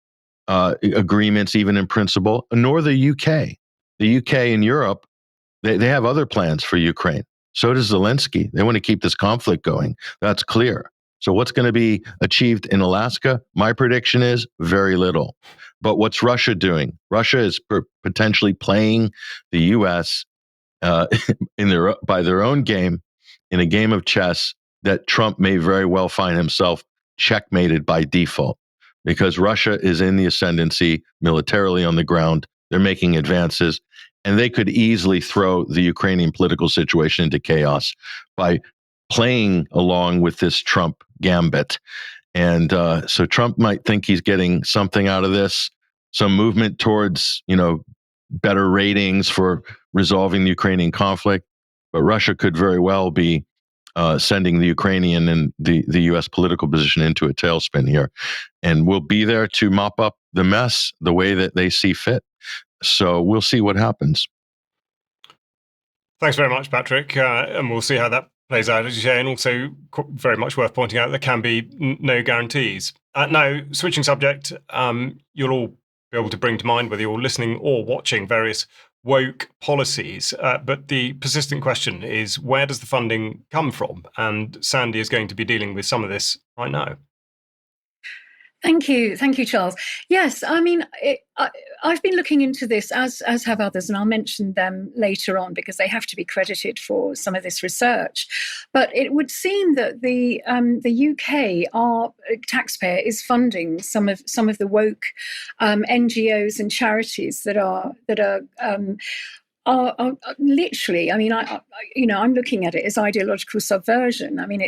agreements, even in principle, nor the UK. The UK and Europe, they have other plans for Ukraine. So does Zelensky. They want to keep this conflict going. That's clear. So what's going to be achieved in Alaska? My prediction is very little. But what's Russia doing? Russia is potentially playing the U.S. By their own game, in a game of chess that Trump may very well find himself checkmated by default, because Russia is in the ascendancy militarily on the ground. They're making advances, and they could easily throw the Ukrainian political situation into chaos by playing along with this Trump gambit. And so Trump might think he's getting something out of this, some movement towards, better ratings for resolving the Ukrainian conflict. But Russia could very well be sending the Ukrainian and the U.S. political position into a tailspin here. And we'll be there to mop up the mess the way that they see fit. So we'll see what happens. Thanks very much, Patrick. And we'll see how that plays out, as you say. And also very much worth pointing out there can be no guarantees. Now, switching subject, you'll all be able to bring to mind, whether you're listening or watching, various woke policies. But the persistent question is, where does the funding come from? And Sandi is going to be dealing with some of this right now. Thank you, Charles. Yes, I mean, I've been looking into this, as have others, and I'll mention them later on because they have to be credited for some of this research. But it would seem that the UK, our taxpayer, is funding some of the woke NGOs and charities that are literally, I mean, I'm looking at it as ideological subversion. I mean,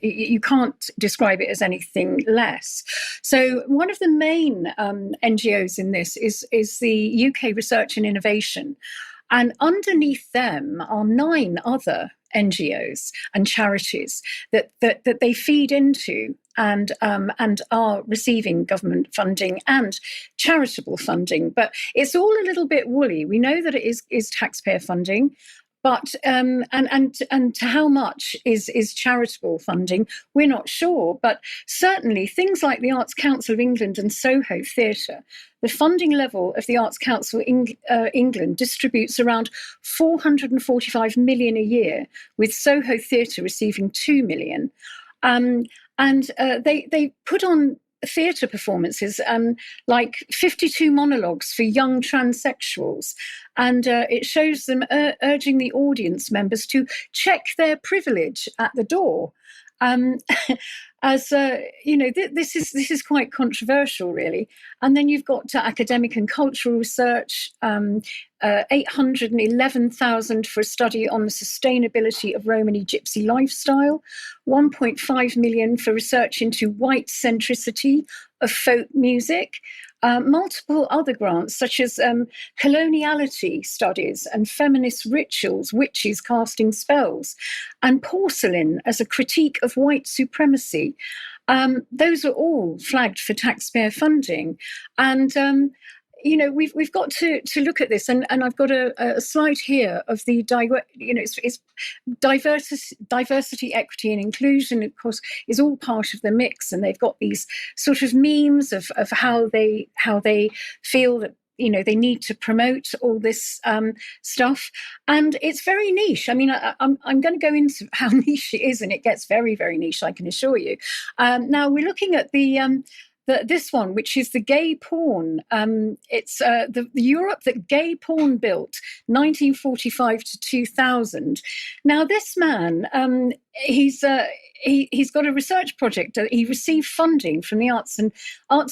you can't describe it as anything less. So one of the main NGOs in this is the UK Research and Innovation, and underneath them are 9 other NGOs and charities that they feed into and are receiving government funding and charitable funding. But it's all a little bit woolly. We know that it is taxpayer funding, but and to how much is charitable funding, we're not sure. But certainly things like the Arts Council of England and Soho Theatre, the funding level of the Arts Council England distributes around 445 million a year, with Soho Theatre receiving 2 million. And they put on theatre performances, like 52 monologues for young transsexuals. And it shows them urging the audience members to check their privilege at the door. This is quite controversial, really. And then you've got academic and cultural research, 811,000 for a study on the sustainability of Romani Gypsy lifestyle, 1.5 million for research into white centricity of folk music, multiple other grants such as coloniality studies and feminist rituals, witches casting spells, and porcelain as a critique of white supremacy. Those are all flagged for taxpayer funding. And we've got to look at this, and I've got a slide here of the it's diversity, equity, and inclusion. Of course, is all part of the mix, and they've got these sort of memes of how they feel that they need to promote all this stuff, and it's very niche. I mean, I'm going to go into how niche it is, and it gets very, very niche, I can assure you. Now we're looking at this one, which is the gay porn. It's the Europe that gay porn built, 1945 to 2000. Now, this man, he's got a research project. He received funding from the Arts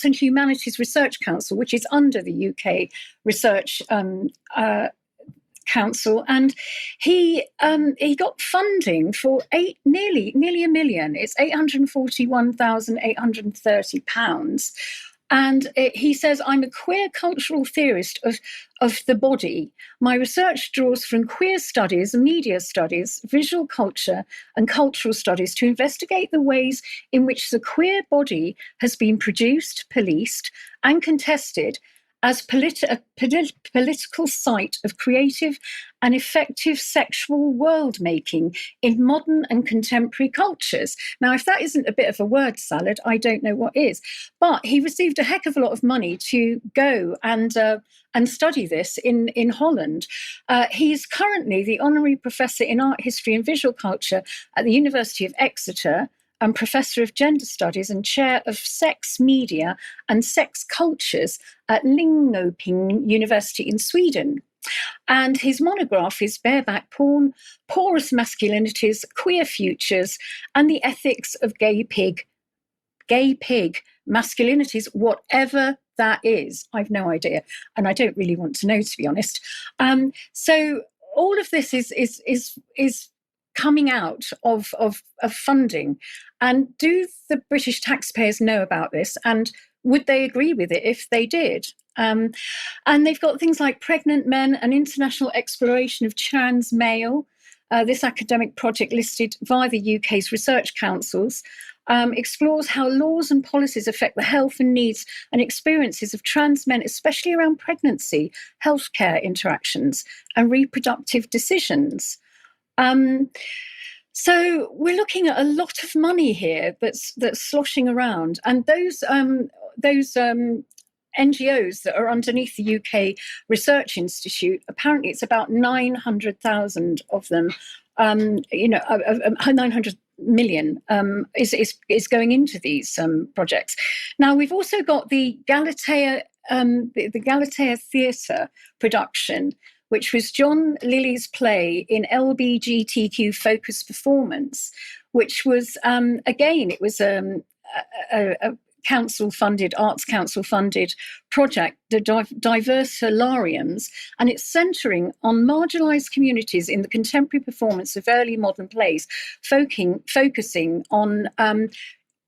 and Humanities Research Council, which is under the UK Research Council, and he got funding for nearly £1 million. It's £841,830, and he says, "I'm a queer cultural theorist of the body. My research draws from queer studies, media studies, visual culture, and cultural studies to investigate the ways in which the queer body has been produced, policed, and contested as a political site of creative and effective sexual world-making in modern and contemporary cultures." Now, if that isn't a bit of a word salad, I don't know what is. But he received a heck of a lot of money to go and study this in Holland. He's currently the honorary professor in art history and visual culture at the University of Exeter, and Professor of Gender Studies and Chair of Sex Media and Sex Cultures at Linköping University in Sweden. And his monograph is Bareback Porn, Porous Masculinities, Queer Futures, and the Ethics of Gay pig masculinities, whatever that is. I've no idea, and I don't really want to know, to be honest. So all of this is coming out of funding. And do the British taxpayers know about this? And would they agree with it if they did? And they've got things like Pregnant Men, an international exploration of trans male. This academic project, listed via the UK's research councils, explores how laws and policies affect the health and needs and experiences of trans men, especially around pregnancy, healthcare interactions, and reproductive decisions. So we're looking at a lot of money here that's sloshing around, and those NGOs that are underneath the UK Research Institute, apparently it's about 900,000 of them. 900 million is going into these projects. Now we've also got the Galatea Theatre production, which was John Lilly's play in LGBTQ focused performance, which was again, it was a Arts Council funded project, the Diversolariums, and it's centering on marginalized communities in the contemporary performance of early modern plays, focusing on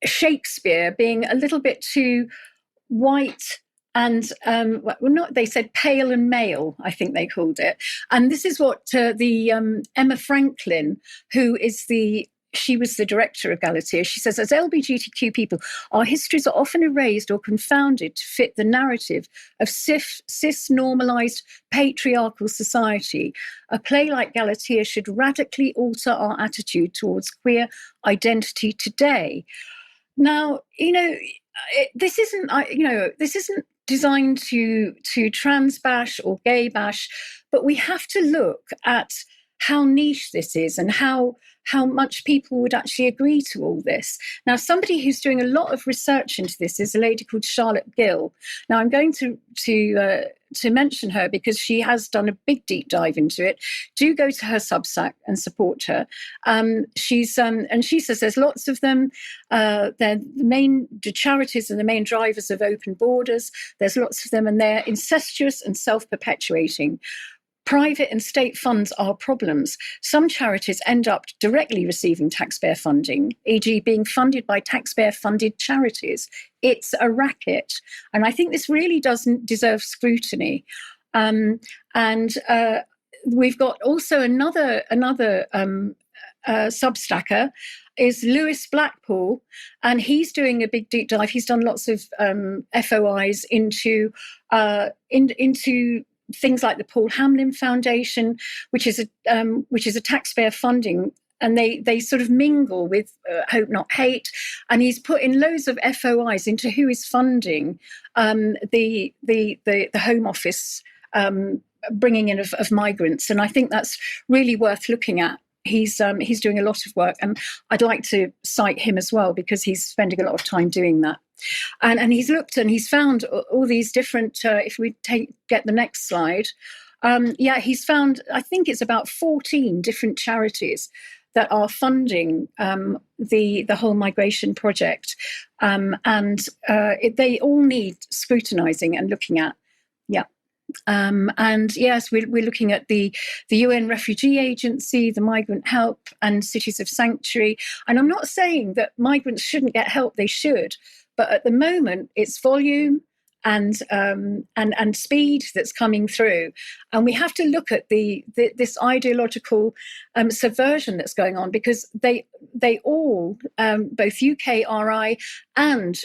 Shakespeare being a little bit too white and they said pale and male, I think they called it. And this is what the Emma Franklin, she was the director of Galatea. She says, as LGBTQ people, our histories are often erased or confounded to fit the narrative of cis-normalized patriarchal society. A play like Galatea should radically alter our attitude towards queer identity today. Now, this isn't designed to trans bash or gay bash, but we have to look at how niche this is and how much people would actually agree to all this. Now, somebody who's doing a lot of research into this is a lady called Charlotte Gill. Now, I'm going to mention her because she has done a big deep dive into it. Do go to her Substack and support her. And she says there's lots of them. They're the charities are the main drivers of open borders. There's lots of them, and they're incestuous and self-perpetuating. Private and state funds are problems. Some charities end up directly receiving taxpayer funding, e.g. being funded by taxpayer-funded charities. It's a racket. And I think this really doesn't deserve scrutiny. We've got also another Substacker is Lewis Blackpool, and he's doing a big deep dive. He's done lots of FOIs into things like the Paul Hamlin Foundation, which is a taxpayer funding, and they sort of mingle with Hope Not Hate. And he's put in loads of FOIs into who is funding the Home Office bringing in of migrants, and I think that's really worth looking at. He's doing a lot of work, and I'd like to cite him as well because he's spending a lot of time doing that. And he's looked and he's found all these different. If we get the next slide, he's found, I think it's about 14 different charities that are funding the whole migration project, they all need scrutinising and looking at. Yeah. And yes, we're looking at the UN Refugee Agency, the Migrant Help, and Cities of Sanctuary. And I'm not saying that migrants shouldn't get help; they should. But at the moment, it's volume and speed that's coming through, and we have to look at this ideological subversion that's going on, because they all, both UKRI and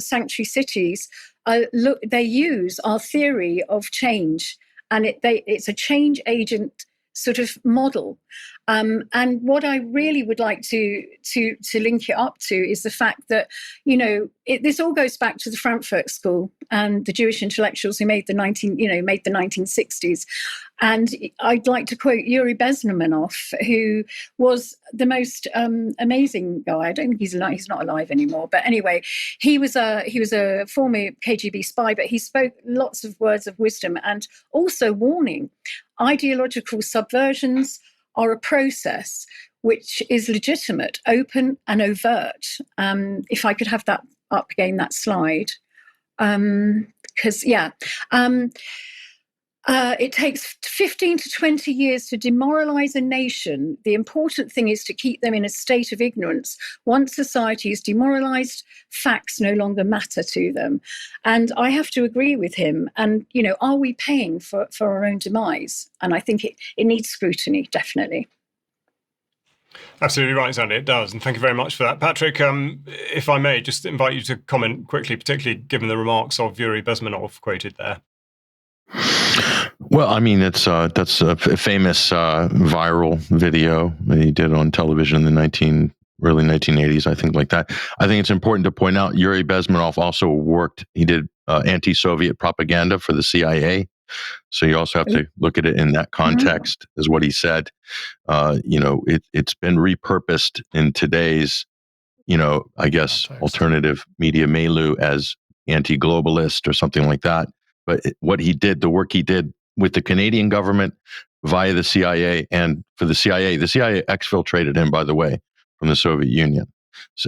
Sanctuary Cities, they use our theory of change, and it's a change agent sort of model. And what I really would like to link it up to is the fact that, this all goes back to the Frankfurt School and the Jewish intellectuals who made the 1960s. And I'd like to quote Yuri Bezmenov, who was the most amazing guy. I don't think he's not alive anymore. But anyway, he was a former KGB spy, but he spoke lots of words of wisdom and also warning. Ideological subversions are a process which is legitimate, open and overt. If I could have that up again, that slide. It takes 15 to 20 years to demoralize a nation. The important thing is to keep them in a state of ignorance. Once society is demoralized, facts no longer matter to them. And I have to agree with him. And, are we paying for our own demise? And I think it needs scrutiny, definitely. Absolutely right, Sandi, it does. And thank you very much for that. Patrick, if I may, just invite you to comment quickly, particularly given the remarks of Yuri Bezmenov quoted there. Well, I mean, that's a famous viral video that he did on television in the early 1980s, I think, like that. I think it's important to point out Yuri Bezmenov also he did anti-Soviet propaganda for the CIA. So you also have to look at it in that context, as what he said. It's been repurposed in today's, I guess, alternative media milieu as anti-globalist or something like that. But the work he did with the Canadian government via the CIA, and for the CIA exfiltrated him, by the way, from the Soviet Union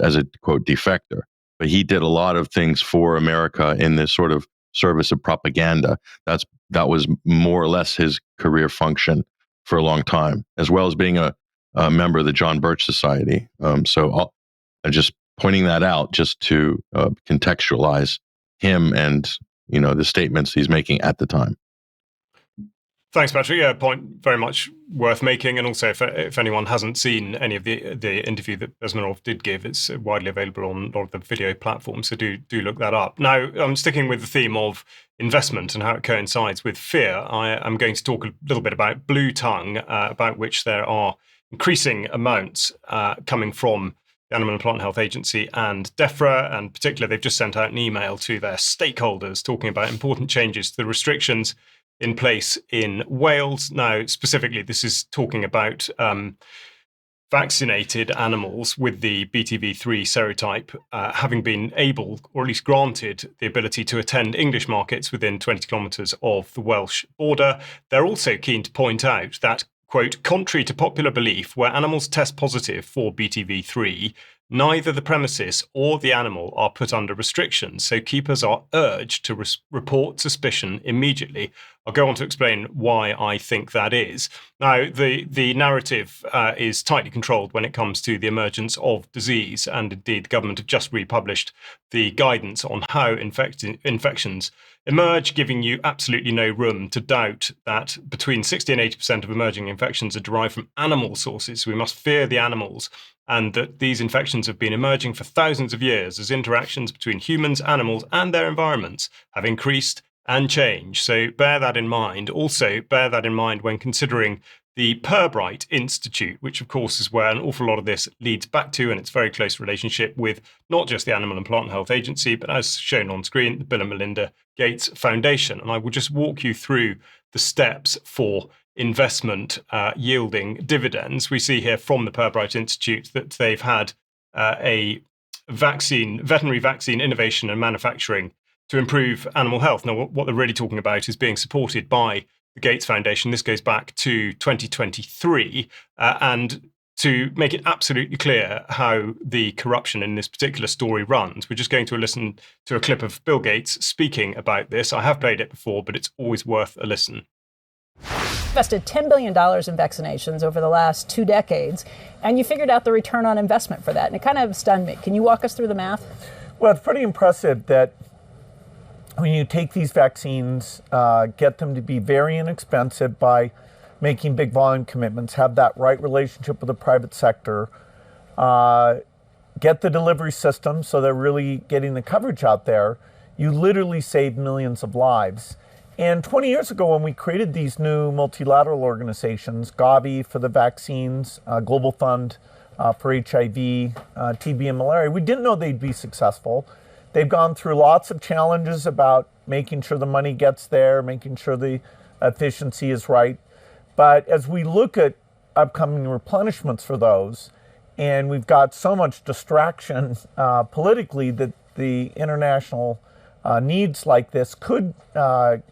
as a, quote, defector. But he did a lot of things for America in this sort of service of propaganda. That was more or less his career function for a long time, as well as being a member of the John Birch Society. So I'm just pointing that out just to contextualize him and the statements he's making at the time. Thanks, Patrick. Yeah, point very much worth making. And also, if anyone hasn't seen any of the interview that Bezmenov did give, it's widely available on a lot of the video platforms. So do look that up. Now, I'm sticking with the theme of investment and how it coincides with fear. I am going to talk a little bit about blue tongue, about which there are increasing amounts coming from the Animal and Plant Health Agency and DEFRA, and particularly they've just sent out an email to their stakeholders talking about important changes to the restrictions in place in Wales. Now, specifically, this is talking about vaccinated animals with the BTV3 serotype having been able, or at least granted, the ability to attend English markets within 20 kilometres of the Welsh border. They're also keen to point out that, quote, contrary to popular belief, where animals test positive for BTV3, neither the premises or the animal are put under restrictions, so keepers are urged to report suspicion immediately. I'll go on to explain why I think that is. Now, the narrative is tightly controlled when it comes to the emergence of disease, and indeed the government have just republished the guidance on how infections emerge, giving you absolutely no room to doubt that between 60 and 80% of emerging infections are derived from animal sources. We must fear the animals, and that these infections have been emerging for thousands of years as interactions between humans, animals, and their environments have increased and changed. So bear that in mind. Also, bear that in mind when considering the Pirbright Institute, which of course is where an awful lot of this leads back to, and its very close relationship with not just the Animal and Plant Health Agency, but as shown on screen, the Bill and Melinda Gates Foundation. And I will just walk you through the steps for investment yielding dividends. We see here from the Pirbright Institute that they've had a veterinary vaccine innovation and manufacturing to improve animal health. Now, what they're really talking about is being supported by the Gates Foundation. This goes back to 2023, and to make it absolutely clear how the corruption in this particular story runs, we're just going to listen to a clip of Bill Gates speaking about this. I have played it before, but it's always worth a listen. Invested $10 billion in vaccinations over the last 2 decades, and you figured out the return on investment for that. And it kind of stunned me. Can you walk us through the math? Well, it's pretty impressive that when you take these vaccines, get them to be very inexpensive by making big volume commitments, have that right relationship with the private sector, get the delivery system so they're really getting the coverage out there, you literally save millions of lives. And 20 years ago, when we created these new multilateral organizations, Gavi for the vaccines, Global Fund for HIV, TB and malaria, we didn't know they'd be successful. They've gone through lots of challenges about making sure the money gets there, making sure the efficiency is right. But as we look at upcoming replenishments for those, and we've got so much distraction politically that the international needs like this could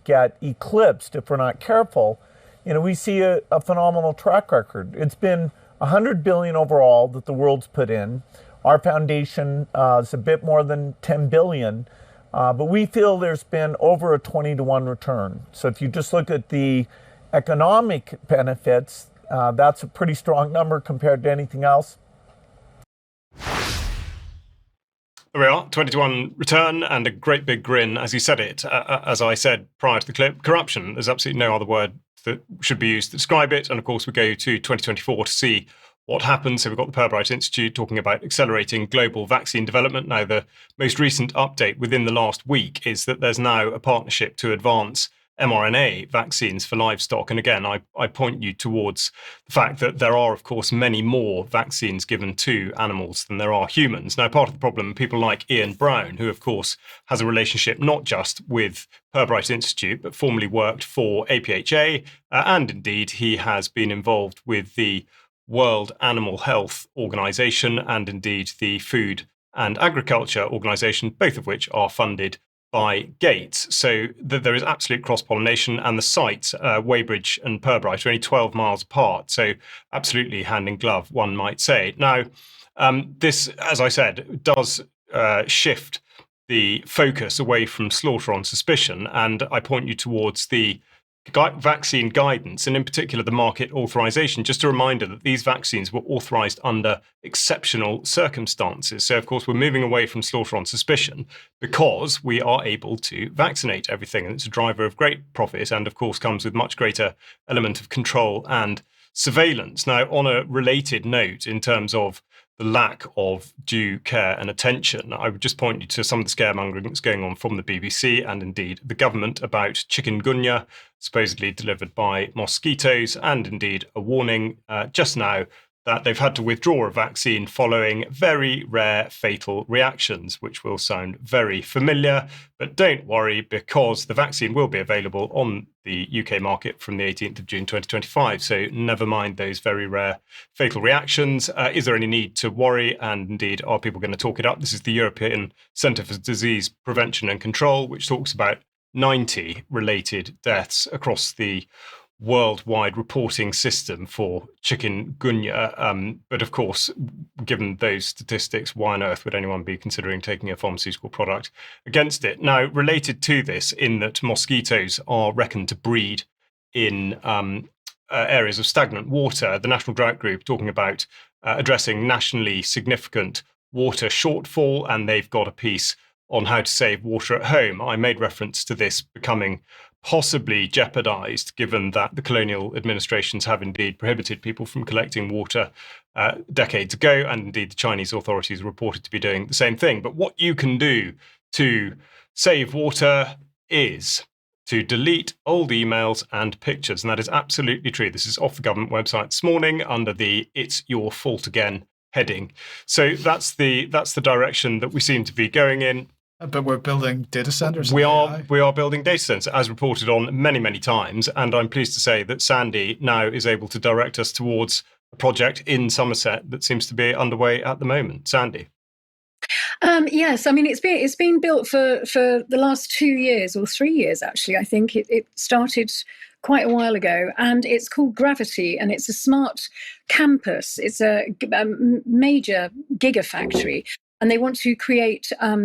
get eclipsed if we're not careful. We see a phenomenal track record. It's been $100 billion overall that the world's put in. Our foundation is a bit more than $10 billion, but we feel there's been over a 20-to-1 return. So if you just look at the economic benefits, that's a pretty strong number compared to anything else. There we are, 20-to-1 return and a great big grin, as you said it. As I said prior to the clip, corruption. There's absolutely no other word that should be used to describe it. And of course, we go to 2024 to see what happens. So we've got the Purbright Institute talking about accelerating global vaccine development. Now, the most recent update within the last week is that there's now a partnership to advance mRNA vaccines for livestock. And again, I point you towards the fact that there are, of course, many more vaccines given to animals than there are humans. Now, part of the problem, people like Ian Brown, who, of course, has a relationship not just with Purbright Institute, but formerly worked for APHA, and indeed he has been involved with the World Animal Health Organization and indeed the Food and Agriculture Organization, both of which are funded by Gates. So there is absolute cross-pollination, and the sites, Weybridge and Purbright, are only 12 miles apart. So absolutely hand in glove, one might say. Now, this, as I said, does shift the focus away from slaughter on suspicion. And I point you towards the vaccine guidance, and in particular the market authorization. Just a reminder that these vaccines were authorized under exceptional circumstances. So, of course, we're moving away from slaughter on suspicion because we are able to vaccinate everything. And it's a driver of great profit and, of course, comes with much greater element of control and surveillance. Now, on a related note, in terms of the lack of due care and attention, I would just point you to some of the scaremongering that's going on from the BBC and indeed the government about chikungunya, supposedly delivered by mosquitoes, and indeed a warning just now that they've had to withdraw a vaccine following very rare fatal reactions, which will sound very familiar. But don't worry, because the vaccine will be available on the UK market from the 18th of June 2025. So never mind those very rare fatal reactions. Is there any need to worry? And indeed, are people going to talk it up? This is the European Centre for Disease Prevention and Control, which talks about 90 related deaths across the worldwide reporting system for chikungunya. But of course, given those statistics, why on earth would anyone be considering taking a pharmaceutical product against it? Now, related to this, in that mosquitoes are reckoned to breed in areas of stagnant water, the National Drought Group talking about addressing nationally significant water shortfall, and they've got a piece on how to save water at home. I made reference to this becoming possibly jeopardized, given that the colonial administrations have indeed prohibited people from collecting water decades ago, and indeed the Chinese authorities are reported to be doing the same thing. But what you can do to save water is to delete old emails and pictures, and that is absolutely true. This is off the government website this morning under the "It's Your Fault Again" heading. So that's the direction that we seem to be going in. But we're building data centers. We are building data centers, as reported on many, many times. And I'm pleased to say that Sandi now is able to direct us towards a project in Somerset that seems to be underway at the moment. Sandi. Yes, I mean, it's been built for the last 2 years or 3 years, actually. I think it started quite a while ago, and it's called Gravity, and it's a smart campus. It's a major Giga factory. And they want to create a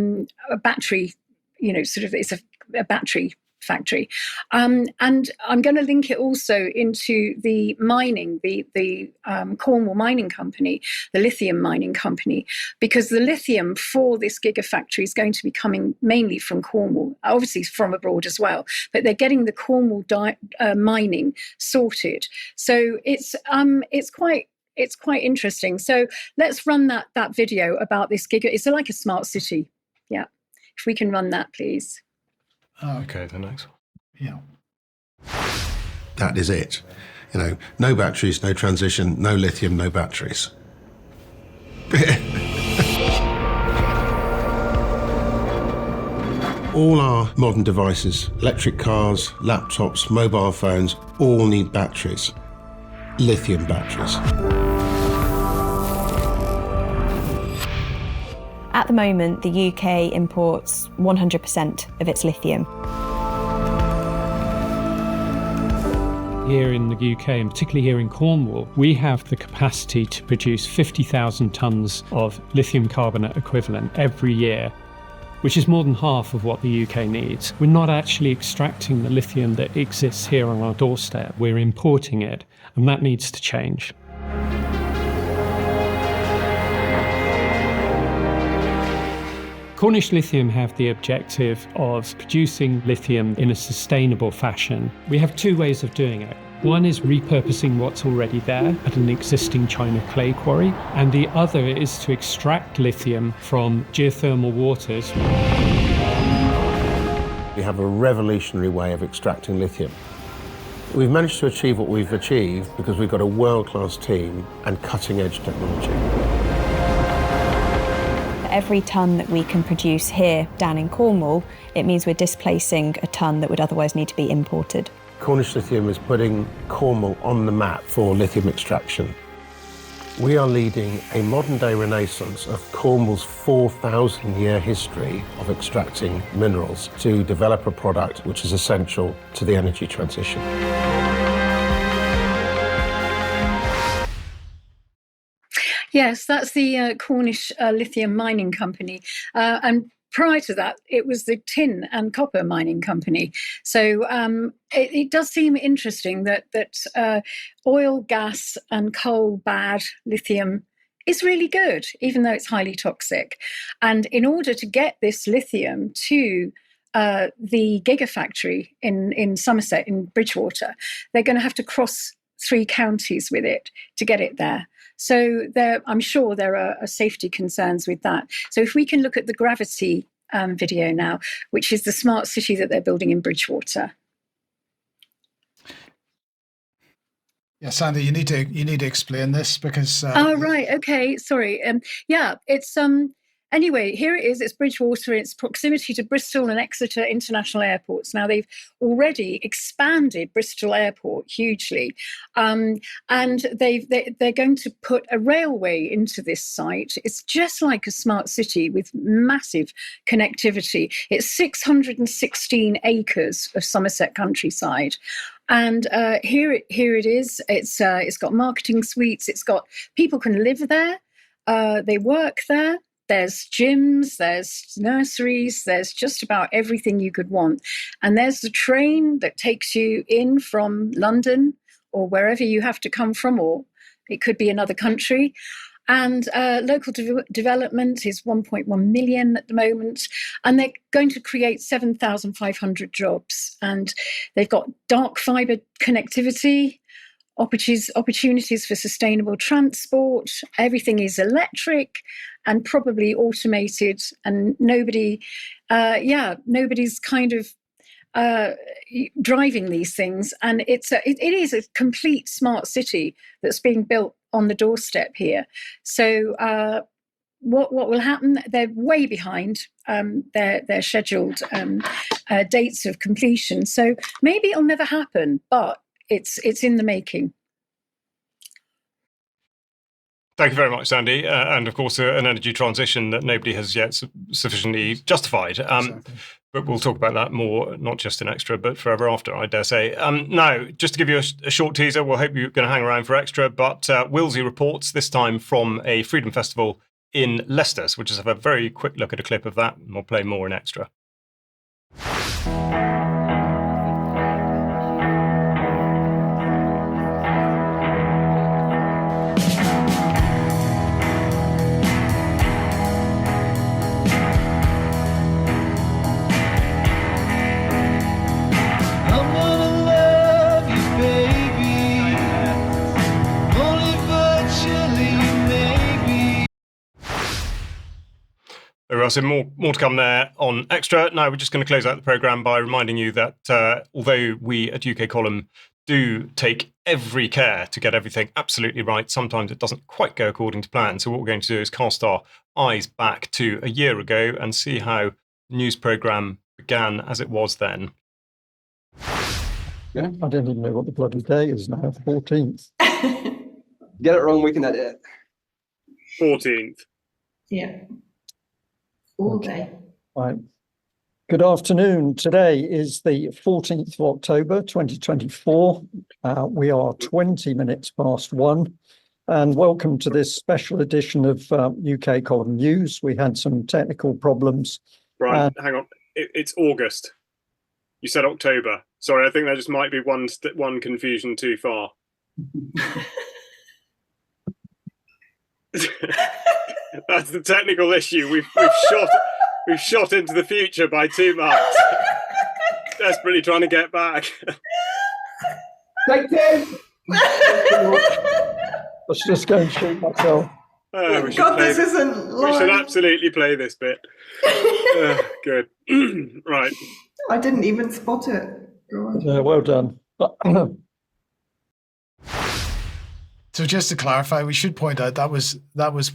battery, it's a battery factory. And I'm going to link it also into the mining, the Cornwall mining company, the Lithium mining company, because the lithium for this gigafactory is going to be coming mainly from Cornwall, obviously from abroad as well, but they're getting the Cornwall mining sorted. So it's quite interesting. So let's run that video about this Giga. It's like a smart city. Yeah. If we can run that, please. Okay, the next one. That is it. No batteries, no transition, no lithium, no batteries. All our modern devices, electric cars, laptops, mobile phones, all need batteries. Lithium batteries. At the moment, the UK imports 100% of its lithium. Here in the UK, and particularly here in Cornwall, we have the capacity to produce 50,000 tonnes of lithium carbonate equivalent every year, which is more than half of what the UK needs. We're not actually extracting the lithium that exists here on our doorstep. We're importing it, and that needs to change. Cornish Lithium have the objective of producing lithium in a sustainable fashion. We have two ways of doing it. One is repurposing what's already there at an existing China clay quarry, and the other is to extract lithium from geothermal waters. We have a revolutionary way of extracting lithium. We've managed to achieve what we've achieved because we've got a world-class team and cutting-edge technology. Every tonne that we can produce here down in Cornwall, it means we're displacing a tonne that would otherwise need to be imported. Cornish Lithium is putting Cornwall on the map for lithium extraction. We are leading a modern-day renaissance of Cornwall's 4,000-year history of extracting minerals to develop a product which is essential to the energy transition. Yes, that's the Cornish Lithium Mining Company. And prior to that, it was the Tin and Copper Mining Company. So it does seem interesting that oil, gas and coal bad, lithium is really good, even though it's highly toxic. And in order to get this lithium to the Giga factory in Somerset, in Bridgewater, they're going to have to cross 3 counties with it to get it there. So I'm sure there are safety concerns with that. So if we can look at the Gravity video now, which is the smart city that they're building in Bridgewater. Yeah, Sandi, you need to explain this because. Oh right, okay, sorry. Yeah, it's Anyway, here it is. It's Bridgewater. It's proximity to Bristol and Exeter international airports. Now, they've already expanded Bristol Airport hugely. And they're going to put a railway into this site. It's just like a smart city with massive connectivity. It's 616 acres of Somerset countryside. And here it is. It's got marketing suites. It's got people can live there. They work there. There's gyms, there's nurseries, there's just about everything you could want. And there's the train that takes you in from London or wherever you have to come from, or it could be another country. And local development is 1.1 million at the moment. And they're going to create 7,500 jobs. And they've got dark fibre connectivity, opportunities for sustainable transport. Everything is electric and probably automated, and nobody's kind of driving these things. And it is a complete smart city that's being built on the doorstep here. So what will happen? They're way behind their scheduled dates of completion. So maybe it'll never happen, but it's in the making. Thank you very much, Sandi. And of course, an energy transition that nobody has yet sufficiently justified. Exactly. But we'll talk about that more, not just in Extra, but forever after, I dare say. Now, just to give you a short teaser, we'll hope you're going to hang around for Extra, but Willsey reports, this time from a Freedom Festival in Leicester. So we'll just have a very quick look at a clip of that, and we'll play more in Extra. so more to come there on Extra. Now, we're just going to close out the programme by reminding you that although we at UK Column do take every care to get everything absolutely right, sometimes it doesn't quite go according to plan. So what we're going to do is cast our eyes back to a year ago and see how the news programme began as it was then. Yeah, I don't even know what the bloody day is now, 14th. Get it wrong, we can edit it. 14th. Yeah. All day. Right. Good afternoon. Today is the 14th of October, 2024. We are 20 minutes past 1. And welcome to this special edition of UK Column News. We had some technical problems. Right, hang on. It's August. You said October. Sorry, I think there just might be one confusion too far. That's the technical issue. We've shot into the future by 2 months. Desperately trying to get back. Take 10! Let's just go and shoot myself. This isn't live. We should absolutely play this bit. Good. Right. I didn't even spot it. Well done. So just to clarify, we should point out that was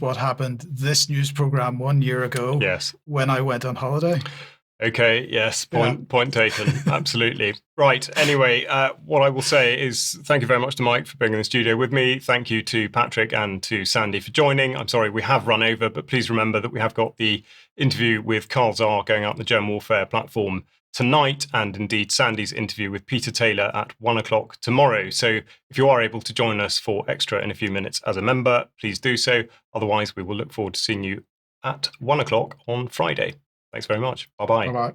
what happened this news program 1 year ago. Yes. When I went on holiday. Okay, yes, point taken. Absolutely. Right. Anyway, what I will say is thank you very much to Mike for being in the studio with me. Thank you to Patrick and to Sandi for joining. I'm sorry we have run over, but please remember that we have got the interview with Carl Czar going out on the German Warfare platform tonight, and indeed Sandi's interview with Peter Taylor at 1:00 tomorrow. So if you are able to join us for Extra in a few minutes as a member, please do so. Otherwise, we will look forward to seeing you at 1:00 on Friday. Thanks very much. Bye-bye. Bye-bye.